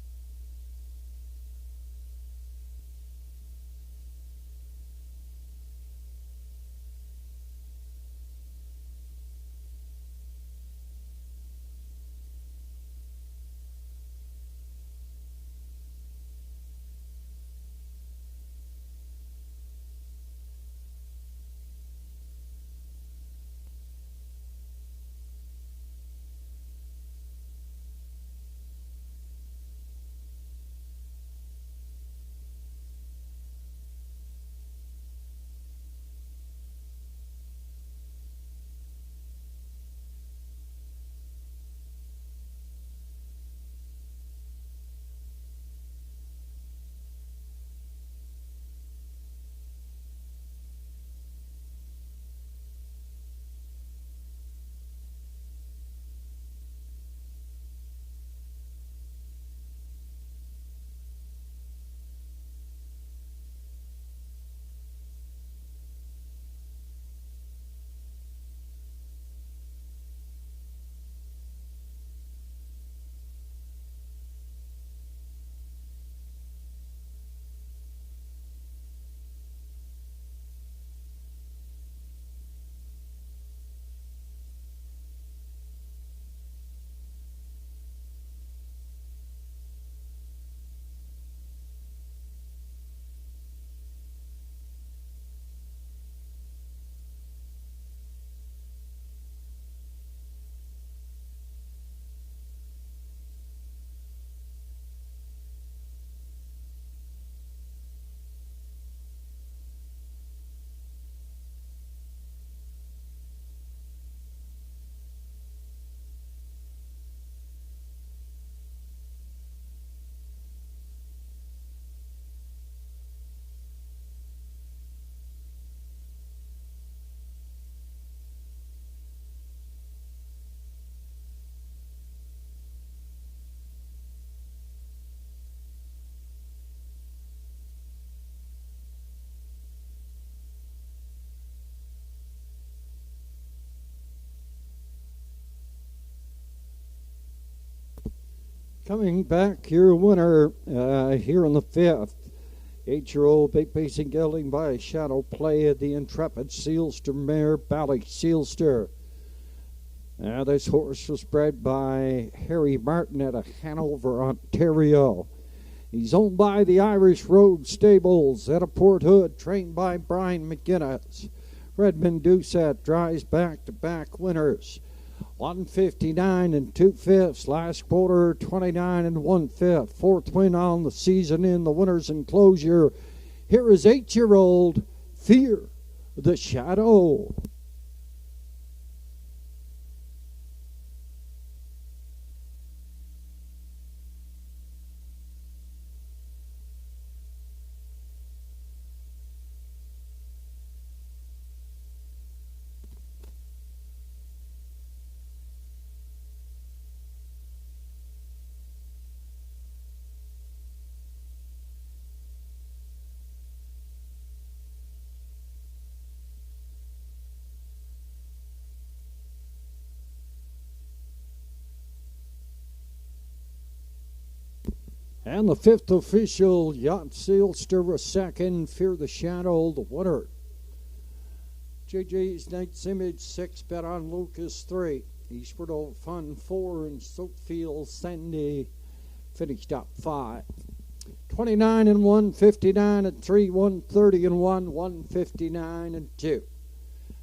Coming back, your winner here in the fifth. 8-year-old big pacing gelding by Shadow Play of the intrepid Sealster mare, Bally Sealster. This horse was bred by Harry Martin out of Hanover, Ontario. He's owned by the Irish Road Stables at a Port Hood, trained by Brian McGinnis. Redmond Doucette drives back-to-back winners. 159 and 2/5. Last quarter, 29 and 1/5. Fourth win on the season in the winner's enclosure. Here is 8-year-old Fear the Shadow. And the fifth official, Yacht Sealster was second, Fear the Shadow, the winner. JJ's Knight's Image 6, Bet on Lucas 3. Eastward Old Fun 4, and Soapfield Sandy finished up 5. 29 and 1, 59 and 3, 130 and 1, 159 and 2.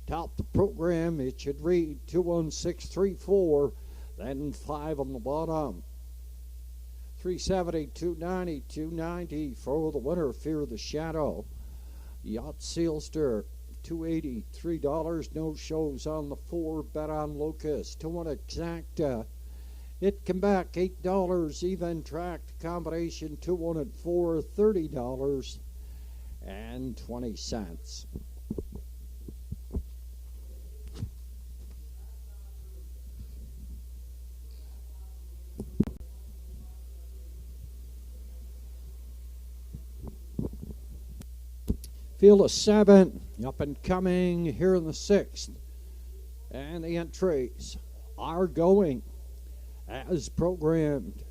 Top the program, it should read 21634, then 5 on the bottom. 370, 290, 290 for the winner, Fear the Shadow. Yacht Sealster, $280, $3. No shows on the 4, Bet on Locust. 2-1 Exacta. It come back $8, even tracked combination 2-1 and 4, $30 and 20 cents. Field of 7, up and coming here in the 6th. And the entries are going as programmed.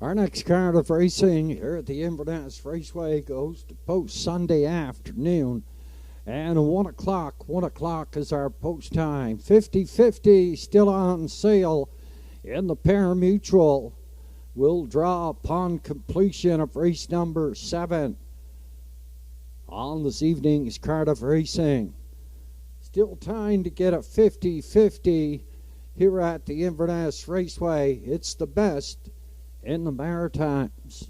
Our next card of racing here at the Inverness Raceway goes to post Sunday afternoon. And 1 o'clock is our post time. 50-50 still on sale in the pari-mutuel. Will draw upon completion of race number 7 on this evening's card of racing. Still time to get a 50-50 here at the Inverness Raceway. It's the best in the Maritimes.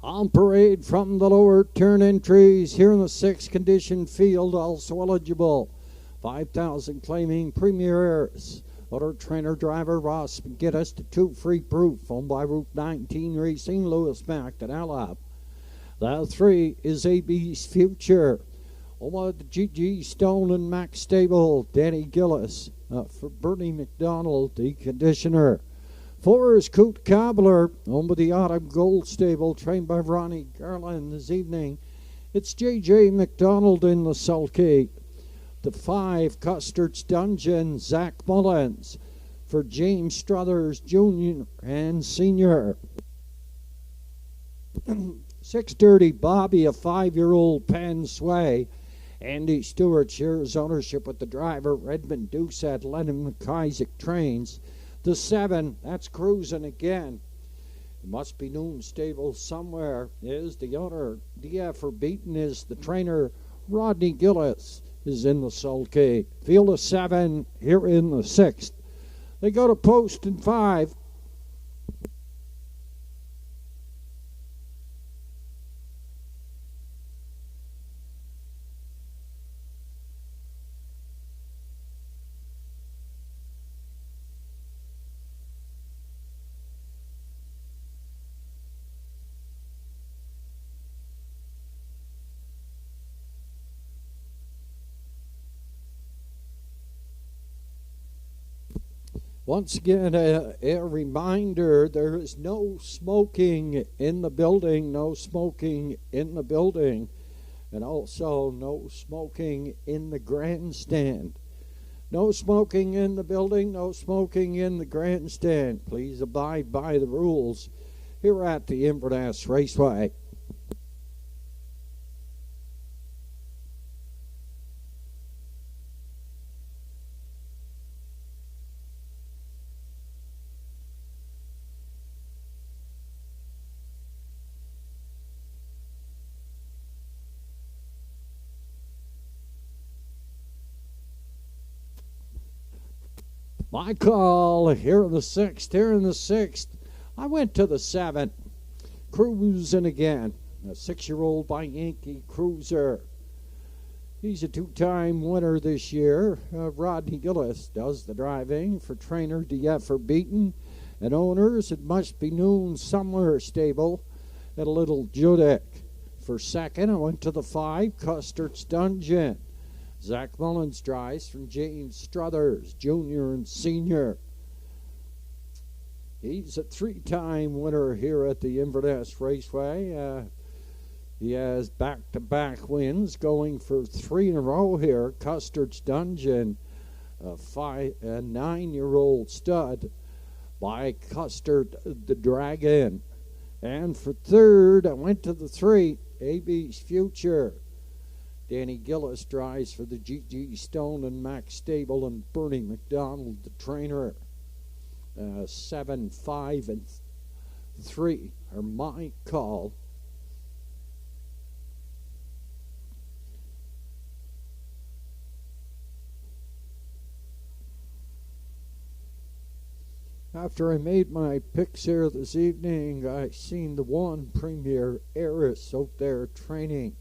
On parade from the lower turn entries here in the 6th condition field, also eligible. 5,000 claiming premiers. Motor trainer driver Ross McGinnis to 2 free proof, owned by Route 19 Racing, Lewis Mack and Alab. The 3 is AB's Future. Owned by the GG Stone and Mack Stable, Danny Gillis for Bernie McDonald, the conditioner. 4 is Coot Cobbler, owned by the Autumn Gold Stable, trained by Ronnie Garland this evening. It's J.J. McDonald in the sulky. The 5, Custard's Dungeon, Zach Mullins for James Struthers Jr. and Sr. 6 Dirty Bobby, a 5-year-old Penn Sway. Andy Stewart shares ownership with the driver, Redmond Doucette, Lennon McIsaac trains. The 7, that's cruising again. It must be Noon Stable somewhere. Is the owner, DF for beaten is the trainer, Rodney Gillis is in the sulky. Field of 7 here in the 6th. They go to post in 5. Once again, a reminder, there is no smoking in the building, no smoking in the building, and also no smoking in the grandstand. No smoking in the building, no smoking in the grandstand. Please abide by the rules here at the Inverness Raceway. My call here in the sixth. I went to the 7. Cruising again. A 6-year-old by Yankee Cruiser. He's a 2-time winner this year. Rodney Gillis does the driving for trainer DF Beaton. And owners, it must be noon somewhere stable at a little Judic. For second, I went to the 5, Custard's Dungeon. Zach Mullins drives from James Struthers, Jr. and Senior. He's a 3-time winner here at the Inverness Raceway. He has back-to-back wins, going for 3 in a row here. Custard's Dungeon, a 9-year-old stud by Custard the Dragon. And for third, I went to the 3, AB's Future. Danny Gillis drives for the G.G. Stone and Max Stable, and Bernie McDonald, the trainer. 7, 5, and 3 are my call. After I made my picks here this evening, I seen the 1 Premier Heiress out there training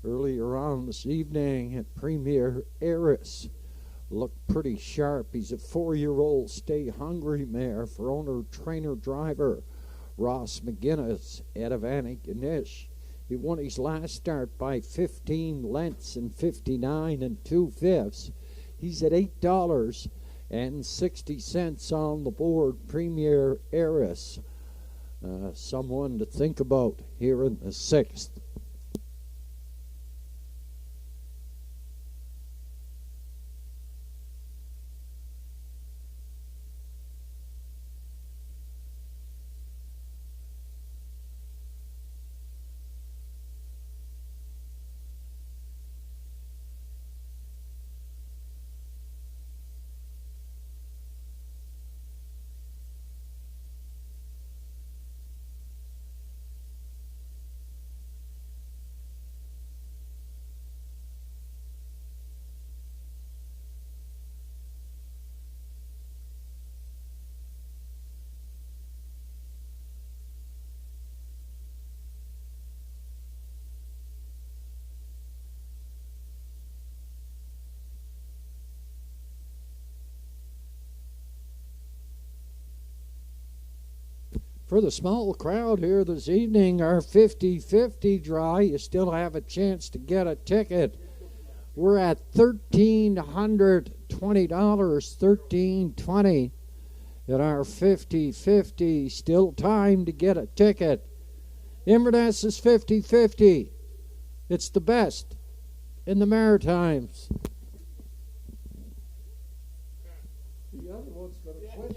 earlier on this evening. At Premier Heiress looked pretty sharp. He's a 4-year-old Stay Hungry mare for owner, trainer, driver Ross McGuinness out of Antigonish. He won his last start by 15 lengths and 59 2/5. He's at $8.60 on the board. Premier Heiress, someone to think about here in the 6th. For the small crowd here this evening, our 50-50 draw, you still have a chance to get a ticket. We're at $1,320, $1,320 at our 50-50. Still time to get a ticket. Inverness is 50-50. It's the best in the Maritimes. The other one's going to quit.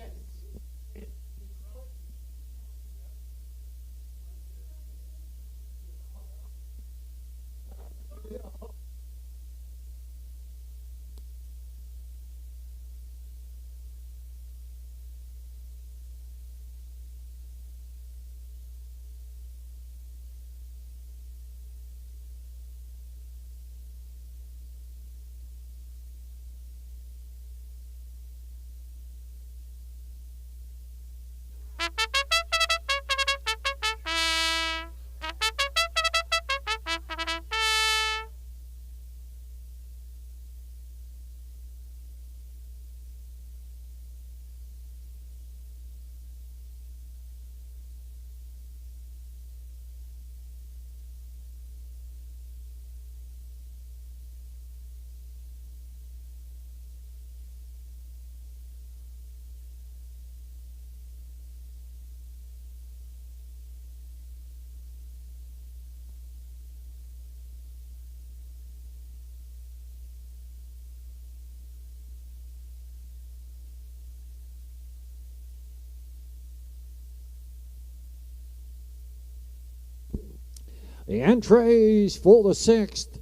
The entries for the 6th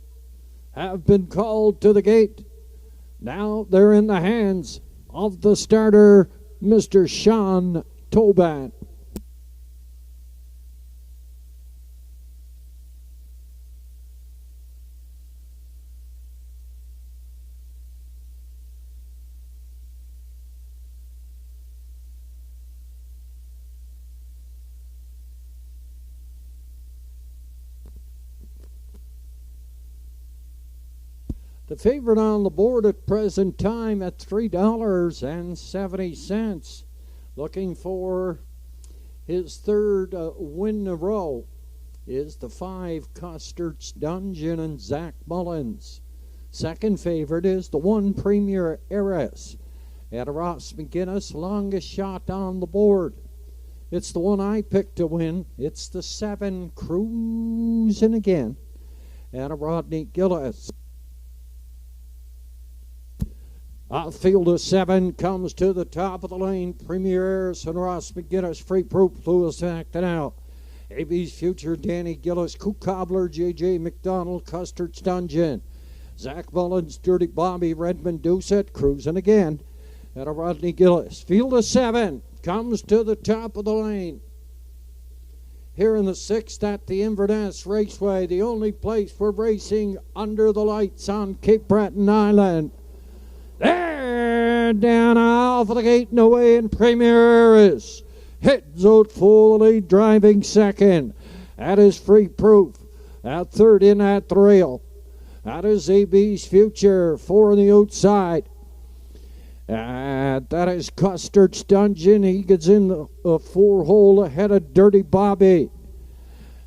have been called to the gate. Now they're in the hands of the starter, Mr. Sean Tobat. The favorite on the board at present time at $3.70. Looking for his third win in a row is the 5 Custard's Dungeon and Zach Mullins. Second favorite is the 1 Premier Heiress at Ross McGuinness, longest shot on the board. It's the one I picked to win. It's the 7 Cruising Again at Rodney Gillis. Outfield of 7 comes to the top of the lane. Premier Heiress and Ross McGuinness. Free Proof, Lewis acting out. AB's Future, Danny Gillis, Cook Cobbler, J.J. McDonald, Custard's Dungeon. Zach Mullins, Dirty Bobby, Redmond Doucette, Cruising Again at a Rodney Gillis. Field of 7 comes to the top of the lane. Here in the 6th at the Inverness Raceway, the only place for racing under the lights on Cape Breton Island. There, down off of the gate and away in Premier Heiress. Heads out full lead, driving second. That is Free Proof. At third in at the rail. That is AB's Future. 4 on the outside. That is Custard's Dungeon. He gets in the 4-hole ahead of Dirty Bobby.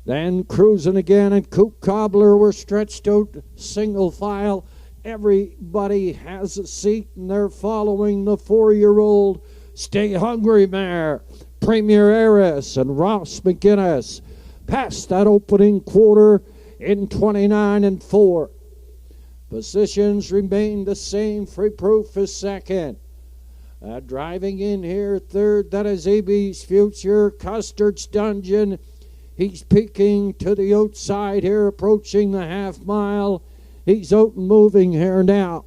Then Cruising Again and Coop Cobbler were stretched out single file. Everybody has a seat and they're following the 4-year-old Stay Hungry mare. Premier Heiress and Ross McGuinness past that opening quarter in 29 and 4. Positions remain the same. Free Proof is second. Driving in here third, that is AB's Future. Custard's Dungeon. He's peeking to the outside here, approaching the half mile. He's out and moving here now.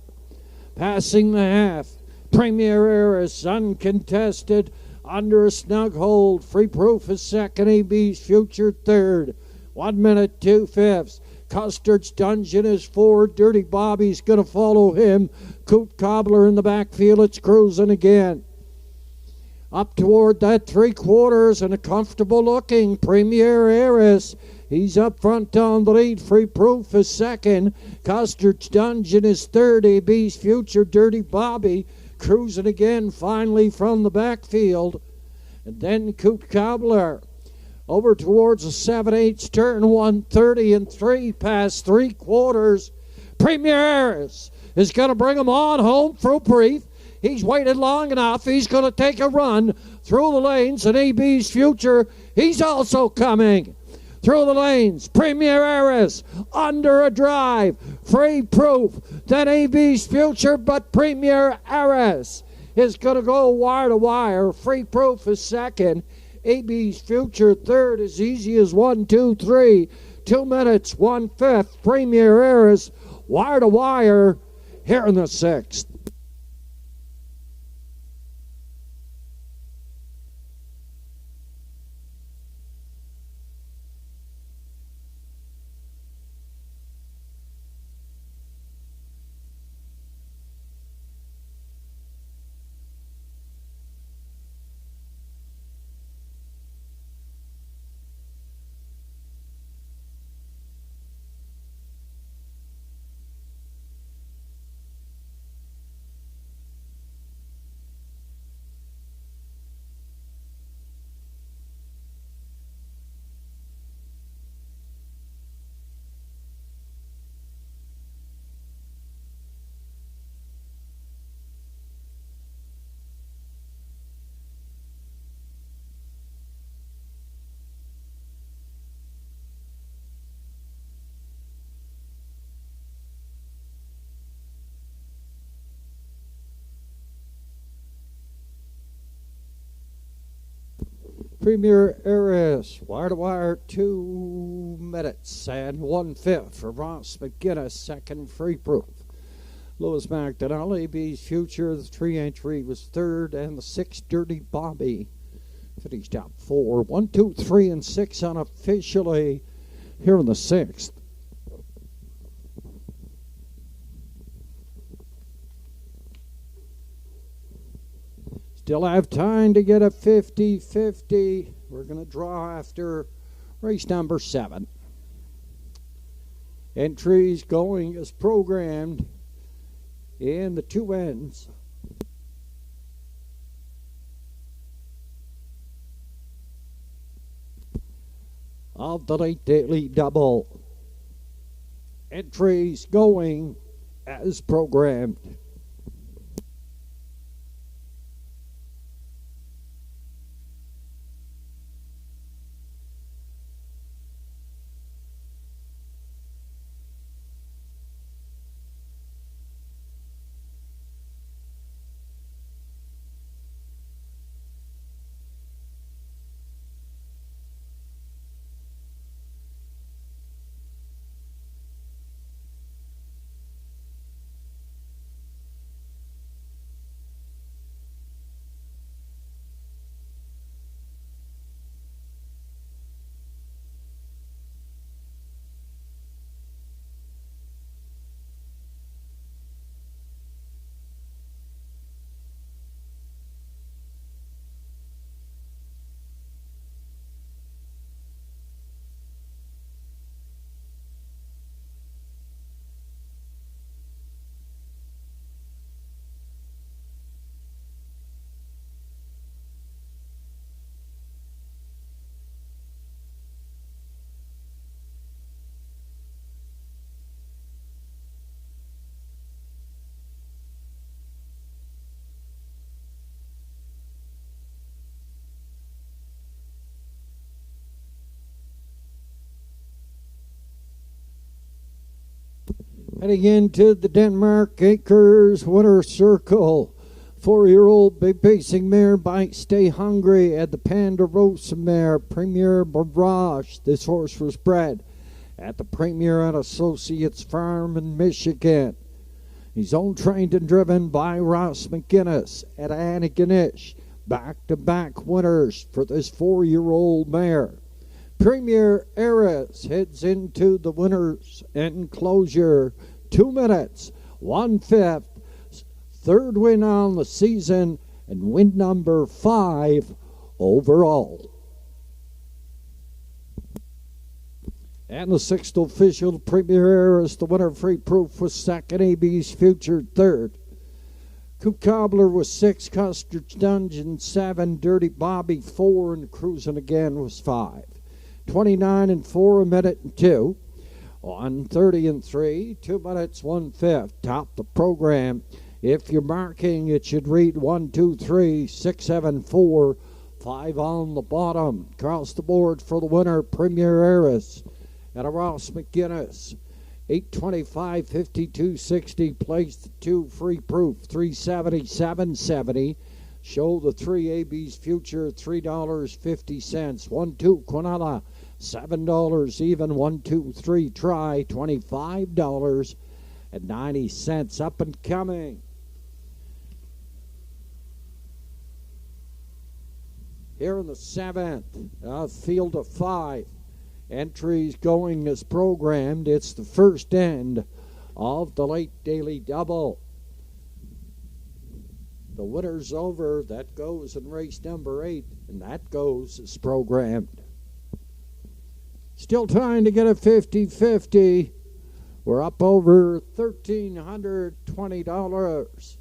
Passing the half. Premier Heiress uncontested under a snug hold. Free Proof is second. AB's Future third. 1 minute 2/5. Custard's Dungeon is 4. Dirty Bobby's going to follow him. Coop Cobbler in the backfield. It's Cruising Again. Up toward that 3/4 and a comfortable looking Premier Heiress. He's up front on the lead. Free Proof is second. Custard's Dungeon is third. AB's Future, Dirty Bobby. Cruising Again finally from the backfield. And then Coop Cobbler over towards the 7/8 turn. 130 and 3 past 3/4. Premier Heiress is going to bring him on home for brief. He's waited long enough. He's going to take a run through the lanes. And AB's Future, he's also coming through the lanes. Premier Heiress under a drive. Free Proof. Then AB's Future, but Premier Heiress is going to go wire to wire. Free Proof is second. AB's Future third, as easy as 1, 2, 3. 2 minutes, 1/5. Premier Heiress wire to wire here in the 6th. Premier Heiress, wire to wire, 2 minutes and 1/5 for Ross McGuinness, second. Free Proof. Lewis McDonald, AB's Future, the 3 entry was third, and the 6 Dirty Bobby finished out 4. 1, 2, 3, and 6 unofficially here in the 6th. Still have time to get a 50-50. We're going to draw after race number 7. Entries going as programmed. in the 2 ends. Of the late daily double. Entries going as programmed. Heading into the Denmark Acres Winter Circle. 4-year-old big pacing mare by Stay Hungry at the Ponderosa mare Premier Barrage. This horse was bred at the Premier and Associates Farm in Michigan. He's owned, trained, and driven by Ross McGinnis at Antigonish. Back-to-back winners for this 4-year-old mare. Premier Eris heads into the winner's enclosure. 2 minutes, 1/5. Third win on the season and win number 5 overall. And the 6th official, Premier Eris, the winner. Free Proof was 2nd. AB's Future 3rd. Coop Cobbler was 6. Custer's Dungeon 7. Dirty Bobby 4. And Cruising Again was 5. 29 and 4, 1 minute and 2. 1:30 and 3, 2 minutes, 1/5. Top the program. If you're marking, it should read 1, 2, 3, 6, 7, 4, 5 on the bottom. Across the board for the winner, Premier Eris at a Ross McGinnis. 825, 52, 60. Place the 2, Free Proof, 370, 770. Show the 3, AB's Future, $3.50. 1, 2, Quinella, $7 even. 1, 2, 3, Try, $25.90. Up and coming. Here in the 7th, field of 5. Entries going as programmed. It's the first end of the late daily double. The winner's over. That goes in race number 8, and that goes as programmed. Still trying to get a 50-50. We're up over $1,320.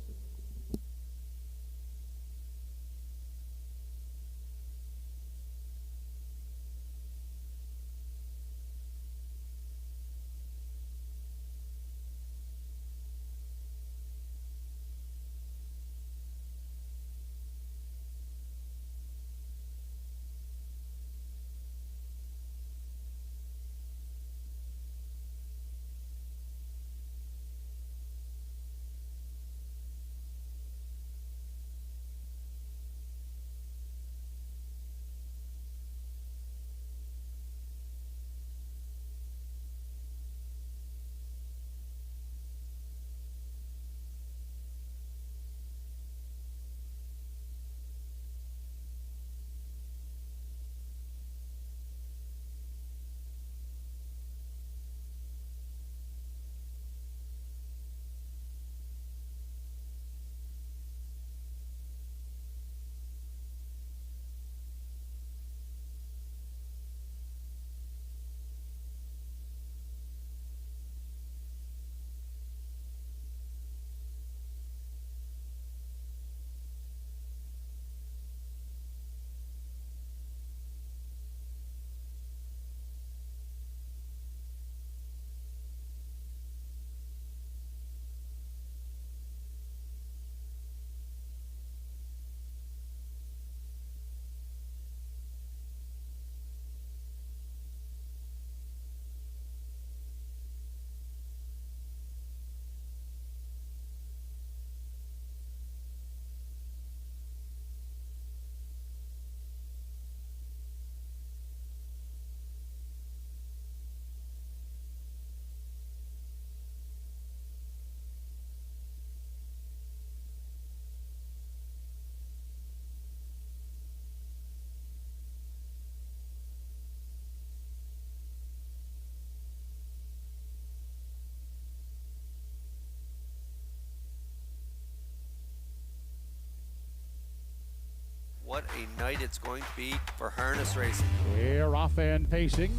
what a night it's going to be for harness racing.
We're off and pacing.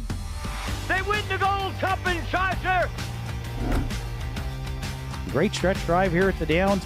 They win the Gold Cup in Charger.
Great stretch drive here at the Downs.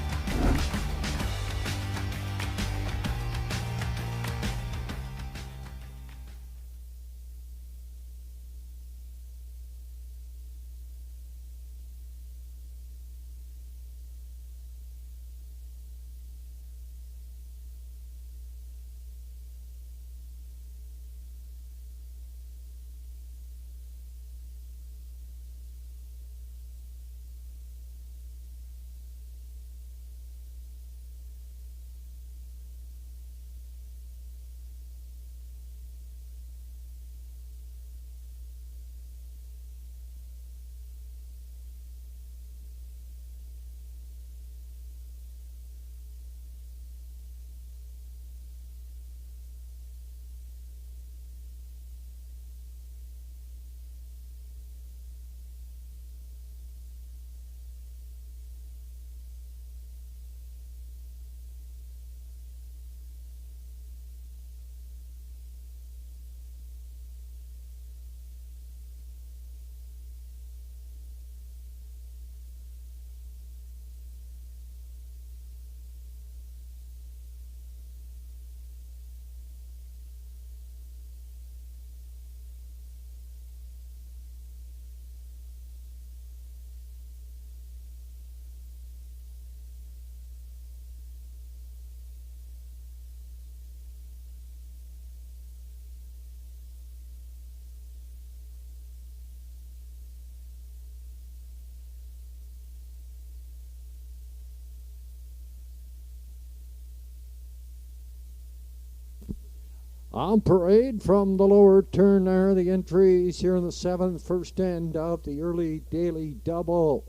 On parade from the lower turn there, the entries here in the 7th, first end of the early daily double.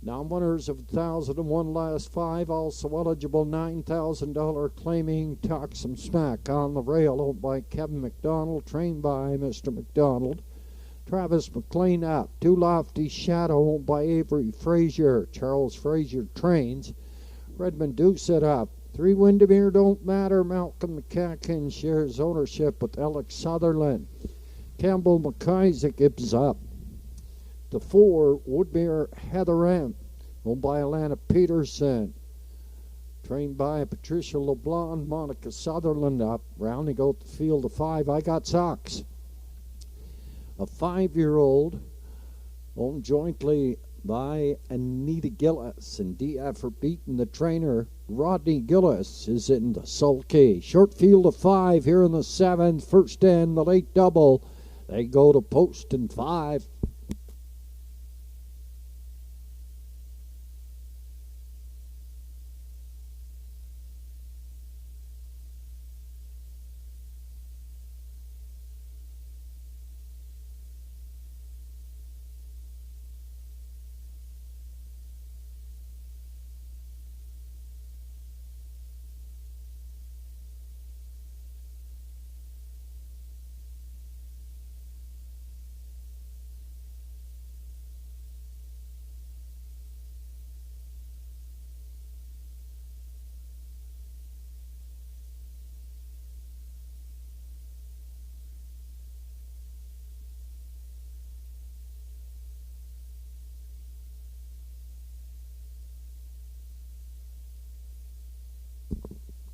Non-winners of 1,001 last 5, also eligible $9,000 claiming Talk Some Smack on the rail, owned by Kevin McDonald, trained by Mr. McDonald. Travis McLean up. Too Lofty Shadow, owned by Avery Frazier. Charles Frazier trains. Redmond Doucet up. 3 Windermere Don't Matter. Malcolm McCacken shares ownership with Alex Sutherland. Campbell McIsaac gives up. The 4 Woodmere Heather M, owned by Alana Peterson. Trained by Patricia LeBlanc, Monica Sutherland up. Rounding out the field of 5, I Got Socks. A 5-year-old owned jointly by Anita Gillis, and DF for beating the trainer. Rodney Gillis is in the sulky. Short field of 5 here in the 7th. First end, the late double. They go to post and 5.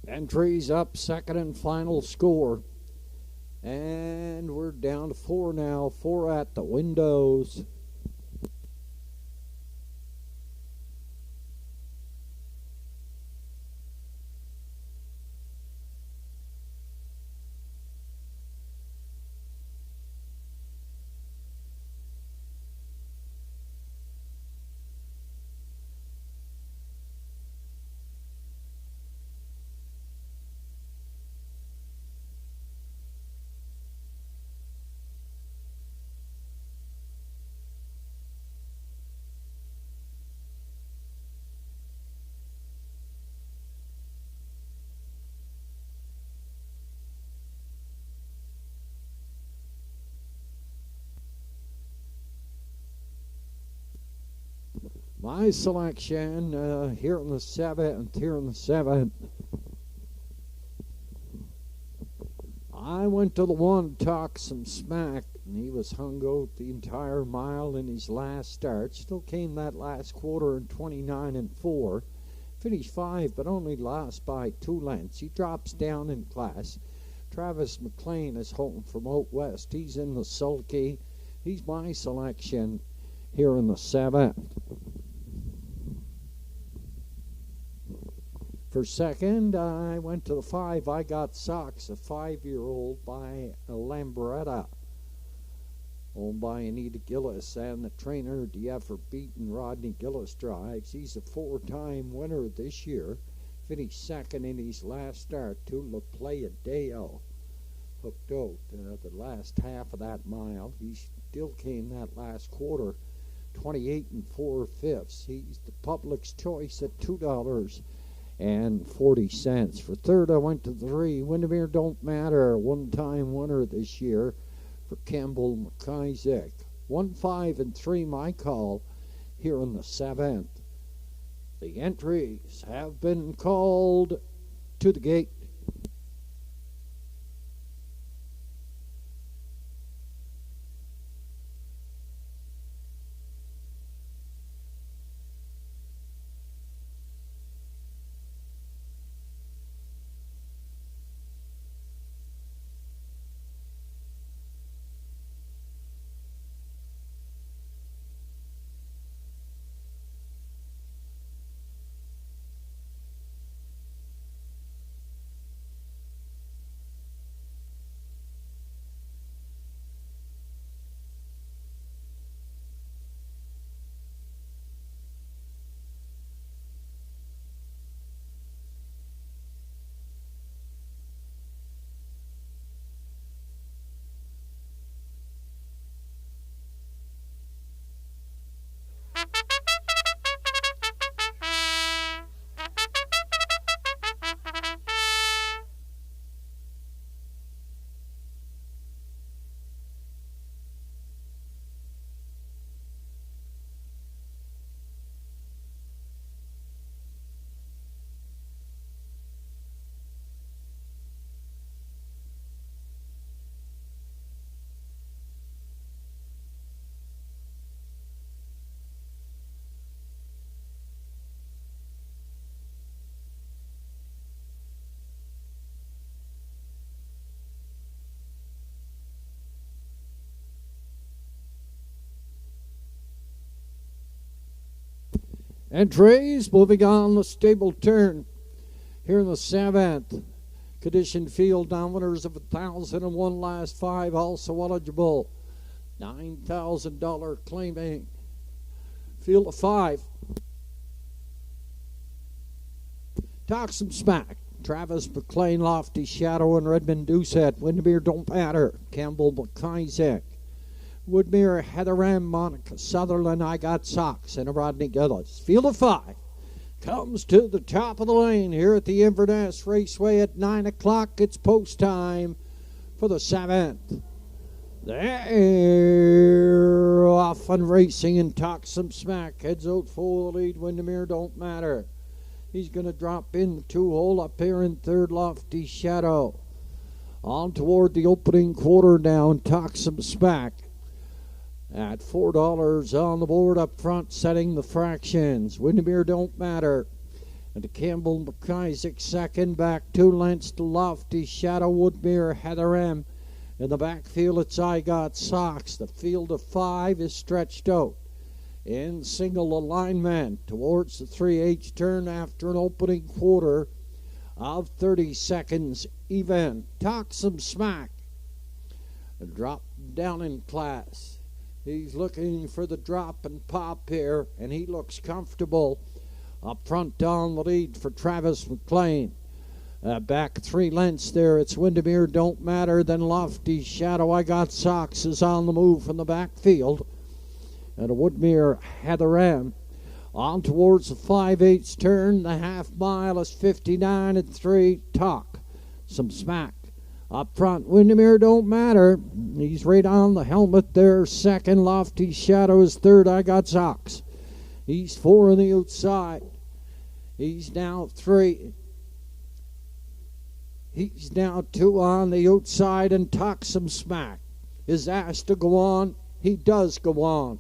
Entries up, second and final score. And we're down to 4 now. 4 at the windows. My selection here in the 7th, I went to the 1, talked some smack, and he was hung out the entire mile in his last start. Still came that last quarter in 29 and 4. Finished 5, but only lost by 2 lengths. He drops down in class. Travis McLean is home from out west. He's in the sulky. He's my selection here in the 7th. For second, I went to the 5. I Got Socks, a 5-year-old by Lambretta, owned by Anita Gillis, and the trainer, the effort beaten Rodney Gillis drives. He's a 4-time winner this year. Finished second in his last start to La Playa Deo. Hooked out the last half of that mile. He still came that last quarter, 28 and 4/5. He's the public's choice at $2.40. For third, I went to 3. Windermere Don't Matter, 1-time winner this year for Campbell McIsaac. 1, 5, and 3, my call here in the 7th. The entries have been called to the gate. Entries moving on the stable turn here in the 7th. Condition field downwinners of 1,001 last 5 also eligible. $9,000 claiming. Field of 5. Talk some smack. Travis McLean, Lofty Shadow, and Redmond Doucette. Windermere Don't Matter. Campbell McIsaac. Woodmere, Heather M, Monica Sutherland, I Got Socks, and Rodney Gillis. Field of 5 comes to the top of the lane here at the Inverness Raceway at 9 o'clock. It's post time for the 7th. They're off and racing and talk some smack. Heads out for the lead. Windermere Don't Matter. He's going to drop in the 2-hole up here in third. Lofty Shadow. On toward the opening quarter now and talk some smack. At $4 on the board up front, setting the fractions. Windermere Don't Matter. And to Campbell McIsaac second, back 2 lengths to Lofty Shadow. Woodmere, Heather M. In the backfield, it's I Got Socks. The field of 5 is stretched out in single alignment towards the 3/8 turn after an opening quarter of 30 seconds even. Talk some smack. Drop down in class. He's looking for the drop and pop here, and he looks comfortable. Up front on the lead for Travis McLean. Back 3 lengths there. It's Windermere Don't Matter. Then Lofty Shadow, I Got Socks is on the move from the backfield. And a Woodmere, Heather M. On towards the 5/8 turn. The half mile is 59 and 3. Talk some smack. Up front, Windermere Don't Matter. He's right on the helmet there. Second, Lofty Shadow is third. I Got Socks. He's 4 on the outside. He's now 3. He's now 2 on the outside and talks some smack. Is asked to go on. He does go on.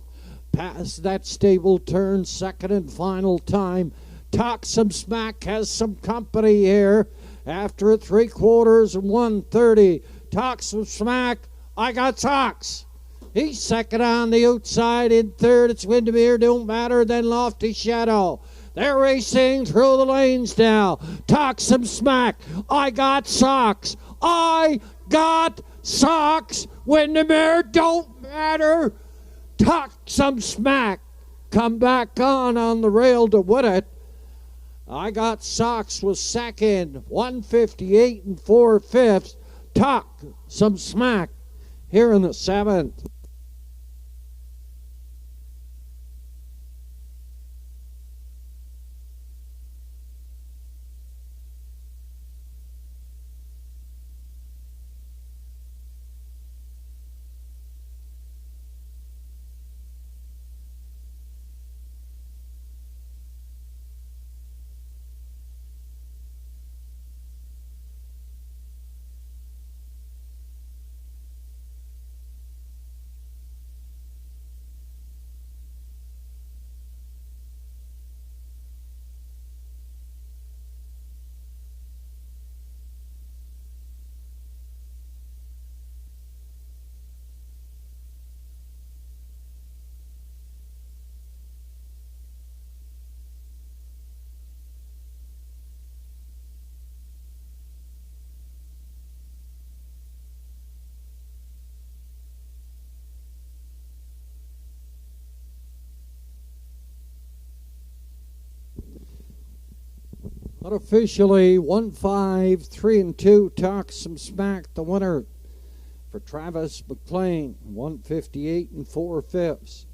Past that stable turn, second and final time. Talk some smack has some company here. After 3/4 and 1:30. Talk some smack. I got socks. He's second on the outside. In third, it's Windermere. Don't matter. Then Lofty Shadow. They're racing through the lanes now. Talk some smack. I got socks. I got socks. Windermere. Don't matter. Talk some smack. Come back on the rail to win it. I got socks was second. 1:58 and 4/5. Talk some smack here in the 7th. Unofficially, 1-5, 3-2, talk some smack. The winner for Travis McLean, 1:58 and 4/5.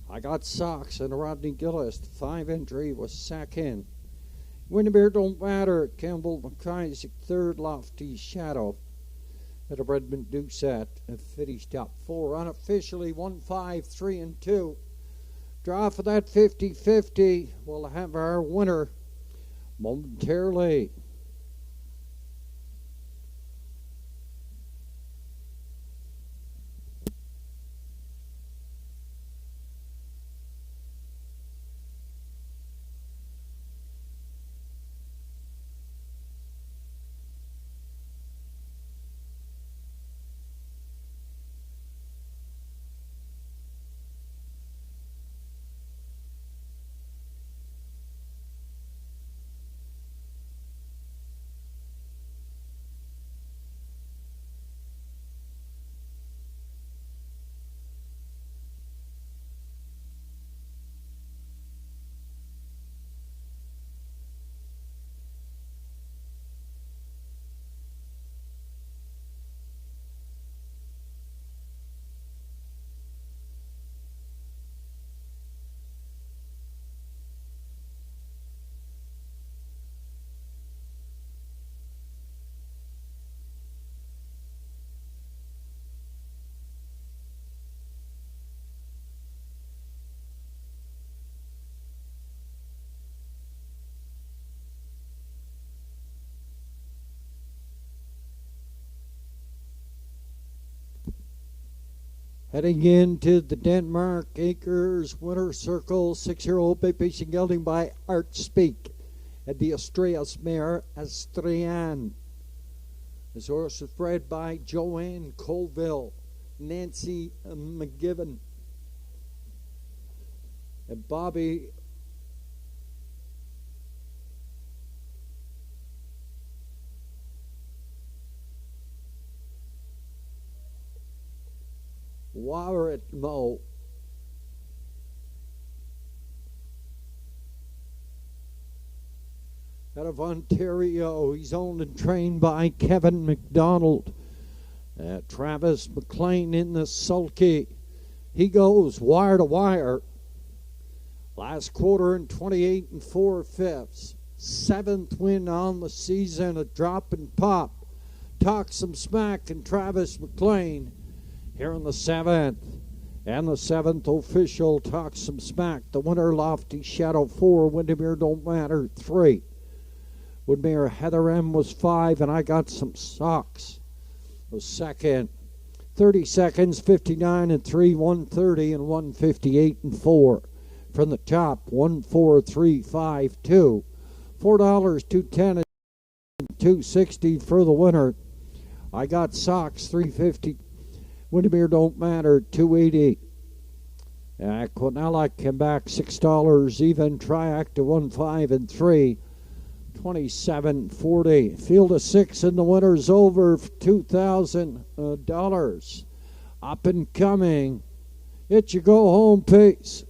I got socks and Rodney Gillis. 5 entry was second. Windermere Don't Matter. Campbell McIsaac third. Lofty Shadow at a Redmond Doucette finished up 4. Unofficially, 1-5, 3-2. Draw for that 50-50. We'll have our winner momentarily. Heading into the Denmark Acres Winter Circle, 6-year-old Pacing Gelding by Art Speak at the Asturias mare Astrian. This horse was bred by Joanne Colville, Nancy McGiven, and Bobby Warwick Mo. Out of Ontario, he's owned and trained by Kevin McDonald. Travis McLean in the sulky. He goes wire to wire. Last quarter in 28 and 4/5. 7th win on the season, a drop and pop. Talk some smack and Travis McLean here in the 7th. And the 7th official Talk Some Smack. The winner, Lofty Shadow 4, Windermere Don't Matter 3. Woodmere Heather M was 5, and I got some socks. Was second. 30 seconds, 59 and 3, 130 and 158 and 4. From the top, 14352. $4, 210 and 260 for the winner. I got socks, 350. Windermere don't matter, 280. Quinella came back $6 even. Triac to 15 and 3, 27.40. Field of 6 and the winner's over $2,000. Up and coming. It's your go home pace.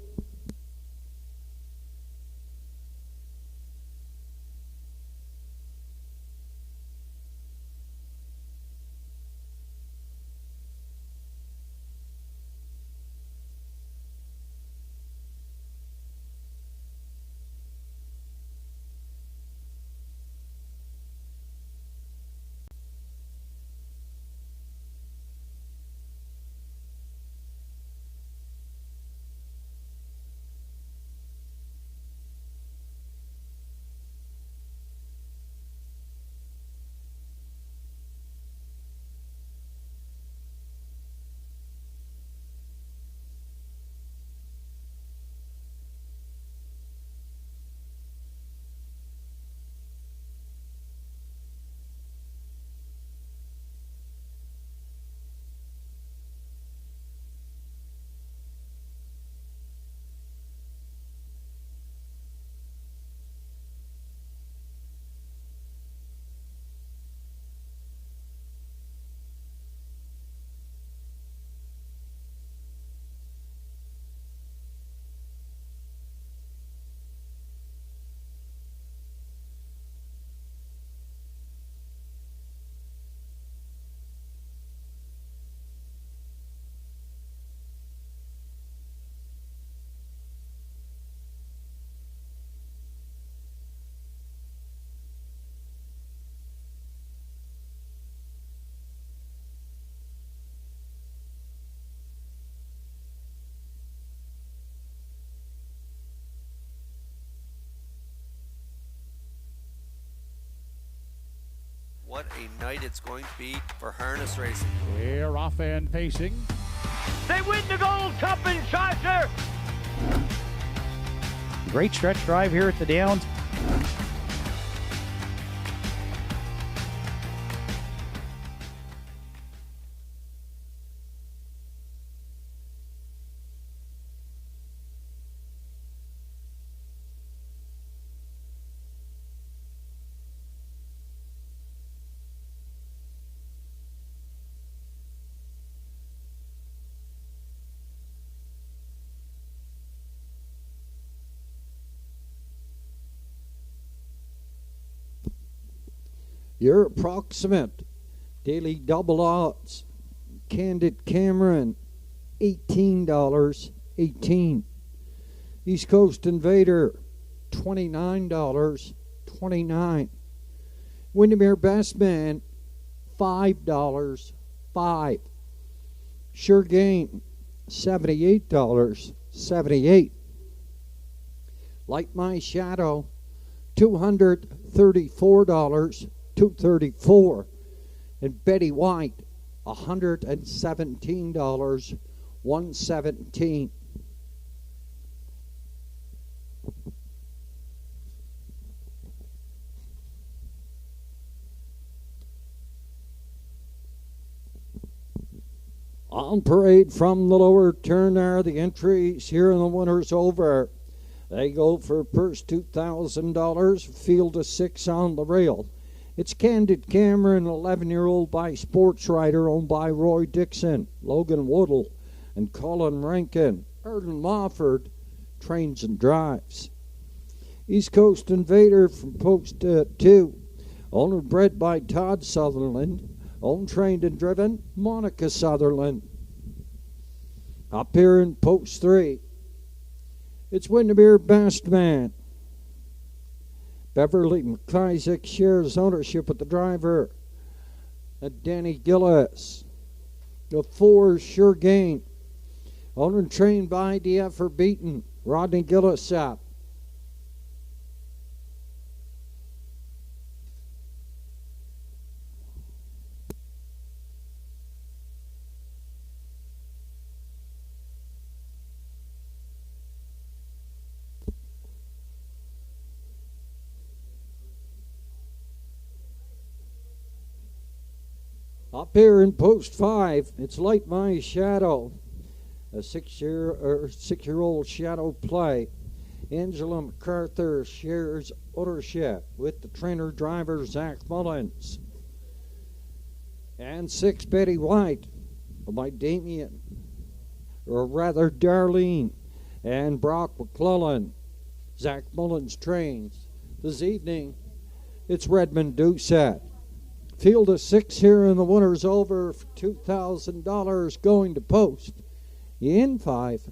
What a night it's going to be for harness racing.
We're off and pacing.
They win the Gold Cup in Charter.
Great stretch drive here at the Downs.
Your approximate daily double odds. Candid Cameron, $18.18. East Coast Invader, $29.29. Windermere Best Man, $5.05. Sure Gain, $78.78. Light My Shadow, $234. $234. And Betty White, $117. $117. On parade from the lower turn there, the entries here in the winner's over. They go for purse $2,000, field of 6 on the rail. It's Candid Cameron, 11-year-old by sports rider owned by Roy Dixon, Logan Woodall, and Colin Rankin. Erden Lawford trains and drives. East Coast Invader from post 2, owned and bred by Todd Sutherland, owned, trained, and driven Monica Sutherland. Up here in post 3, it's Windermere Best Man. Beverly McIsaac shares ownership with the driver, Danny Gillis. The 4 Sure Gain, owned and trained by DF for Beaton, Rodney Gillis up. Up here in post 5, it's Light My Shadow, a six-year-old shadow play. Angela MacArthur shares ownership with the trainer-driver Zach Mullins. And 6, Betty White by Darlene and Brock McClellan. Zach Mullins trains. This evening, it's Redmond Doucette. Field of 6 here, and the winner's over for $2,000 going to post. In 5.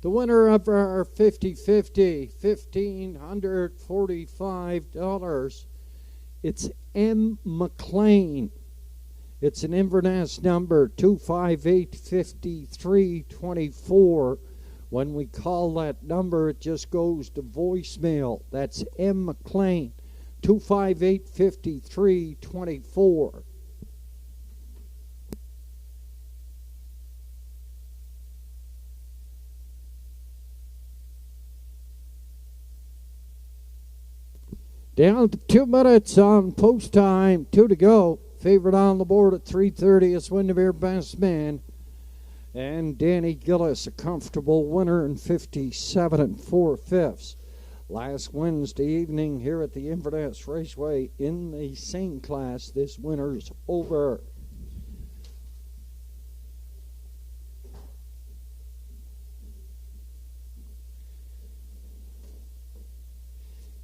The winner of our 50-50, $1,545. It's M. McLean. It's an Inverness number 258-5324. When we call that number, it just goes to voicemail. That's M. McLean, 258-5324. Down to 2 minutes on post time, 2 to go. Favorite on the board at 3:30 is Windermere Best Man. And Danny Gillis, a comfortable winner in 57 4/5. Last Wednesday evening here at the Inverness Raceway in the same class, this winner's over.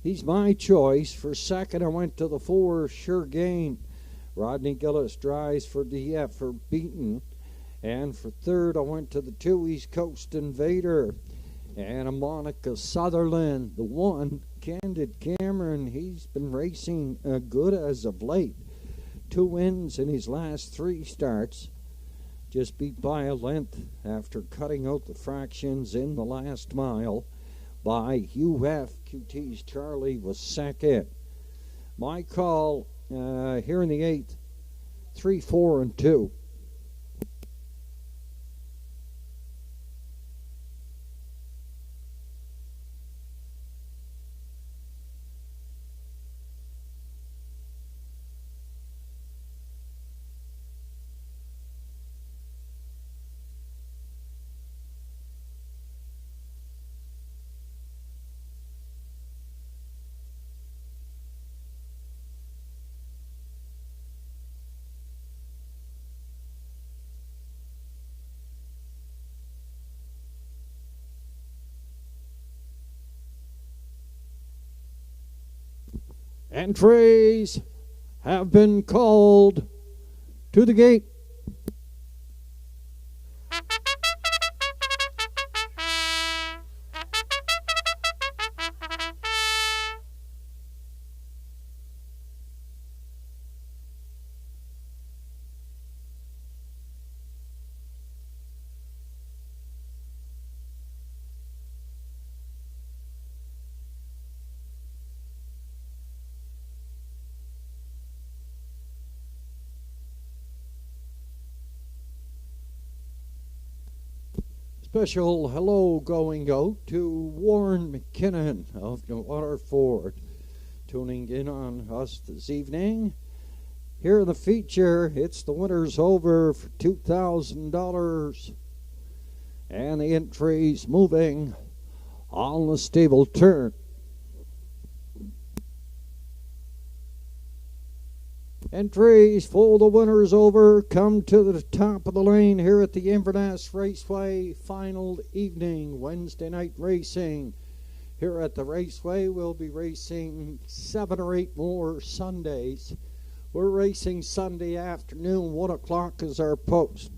He's my choice. For second, I went to the 4, Sure Gain. Rodney Gillis drives for DF for Beaton. And for third, I went to the 2, East Coast Invader. And a Monica Sutherland. The 1, Candid Cameron. He's been racing good as of late. 2 wins in his last 3 starts. Just beat by a length after cutting out the fractions in the last mile by UF. QT's Charlie was second. My call here in the 8th, 3, 4, and 2. Entries have been called to the gate. Special hello going out to Warren McKinnon of Waterford, tuning in on us this evening. Here in the feature, it's the winner's over for $2,000, and the entries moving on the stable turn. Entries for the winners over come to the top of the lane here at the Inverness Raceway final evening Wednesday night racing. Here at the Raceway, we'll be racing 7 or 8 more Sundays. We're racing Sunday afternoon, 1 o'clock is our post.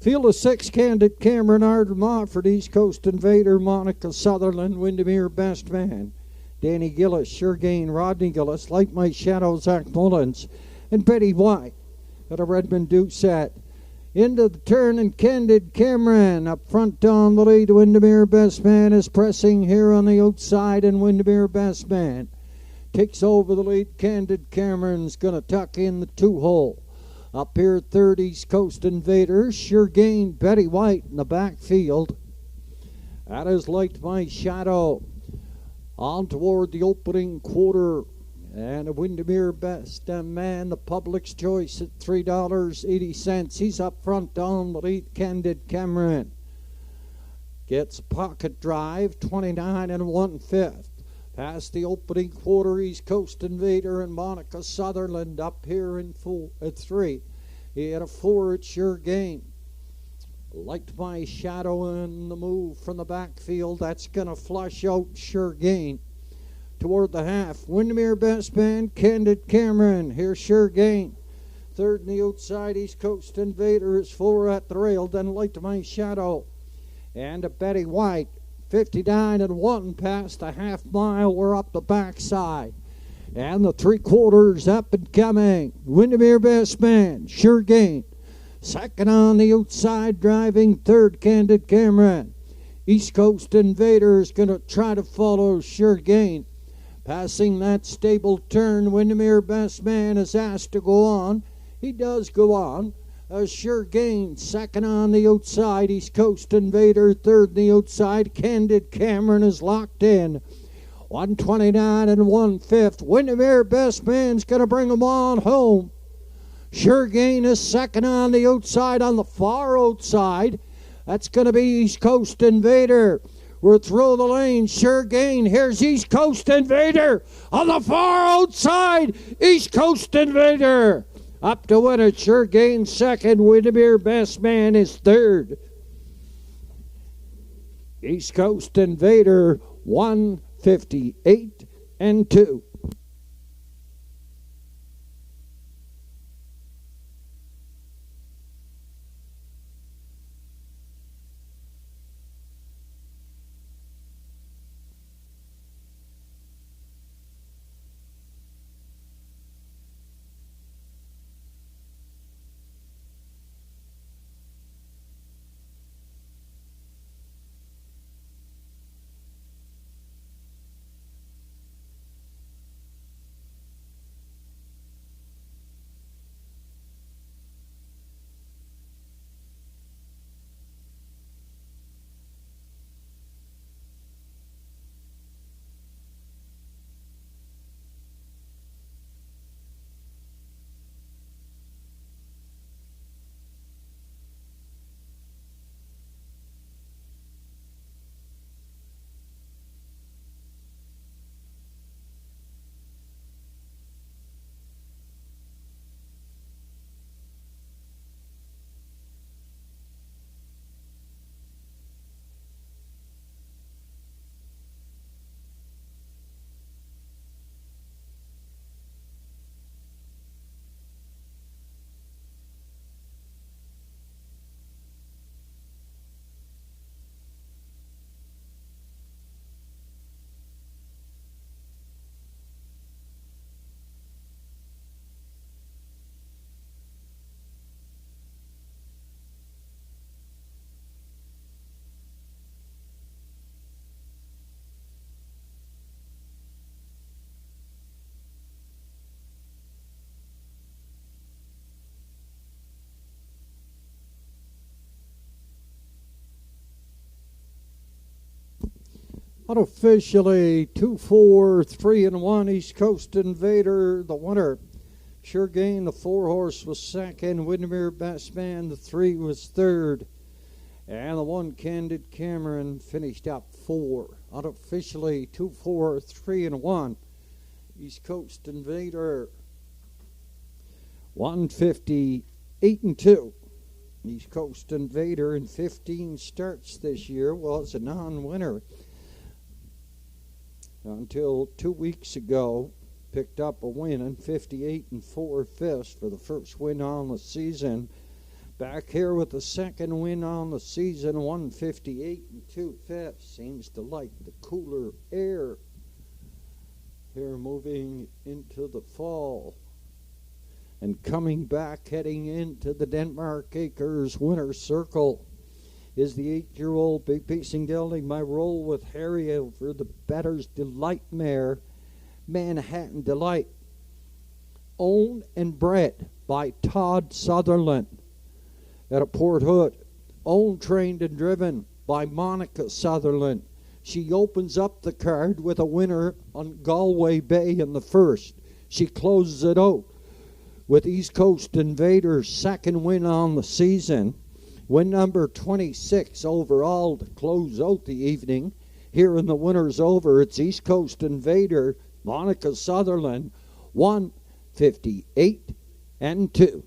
Field of 6, Candid Cameron, Ardor Mofford, East Coast Invader, Monica Sutherland, Windermere Best Man, Danny Gillis, Sure Gain, Rodney Gillis, Like My Shadow, Zach Mullins, and Betty White at a Redmond Doucette. Into the turn, and Candid Cameron up front on the lead. Windermere Best Man is pressing here on the outside, and Windermere Best Man takes over the lead. Candid Cameron's going to tuck in the 2-hole. Up here, third, East Coast Invaders. Sure Gain, Betty White in the backfield. That is Like My Shadow. On toward the opening quarter. And a Windermere Best Man, the public's choice at $3.80. He's up front on the lead. Candid Cameron gets a pocket drive, 29 1/5. Past the opening quarter, East Coast Invader and Monica Sutherland up here in full at 3. He had a 4 at Sure Gain. Like My Shadow in the move from the backfield. That's going to flush out Sure Gain. Toward the half, Windermere Best Man, Candid Cameron. Here's Sure Gain. Third in the outside, East Coast Invader is 4 at the rail. Then Like My Shadow. And a Betty White, 59 1 past the half mile. We're up the backside. And the 3/4 up and coming. Windermere Best Man, Sure Gain. Second on the outside, driving third, Candid Cameron. East Coast Invader is going to try to follow Sure Gain. Passing that stable turn, Windermere Best Man is asked to go on. He does go on. A Sure Gain, second on the outside. East Coast Invader, third on the outside. Candid Cameron is locked in. 129 1/5. Windermere Best Man's going to bring them on home. Sure Gain is second on the outside, on the far outside. That's going to be East Coast Invader. We're through the lane. Sure Gain. Here's East Coast Invader on the far outside. East Coast Invader up to win it. Sure Gain second. Windermere Best Man is third. East Coast Invader 158 2. Unofficially 2-4, 3-1, East Coast Invader, the winner. Sure Gain, the 4-horse, was second. Windermere Best Man, the 3 was third. And the 1 Candid Cameron finished up 4. Unofficially 2-4, 3-1, East Coast Invader. 158-2. East Coast Invader in 15 starts this year was a non-winner until 2 weeks ago. Picked up a win in 58 4/5 for the first win on the season. Back here with the second win on the season, 158 2/5. Seems to like the cooler air here moving into the fall. And coming back, heading into the Denmark Acres Winter Circle, is the 8-year-old Big Pacing Gelding. My roll with Harry over the Better's Delight mare, Manhattan Delight. Owned and bred by Todd Sutherland at a Port Hood. Owned, trained, and driven by Monica Sutherland. She opens up the card with a winner on Galway Bay in the first. She closes it out with East Coast Invader's second win on the season. Win number 26 overall to close out the evening. Here in the Winners Over, it's East Coast Invader, Monica Sutherland, 158-2.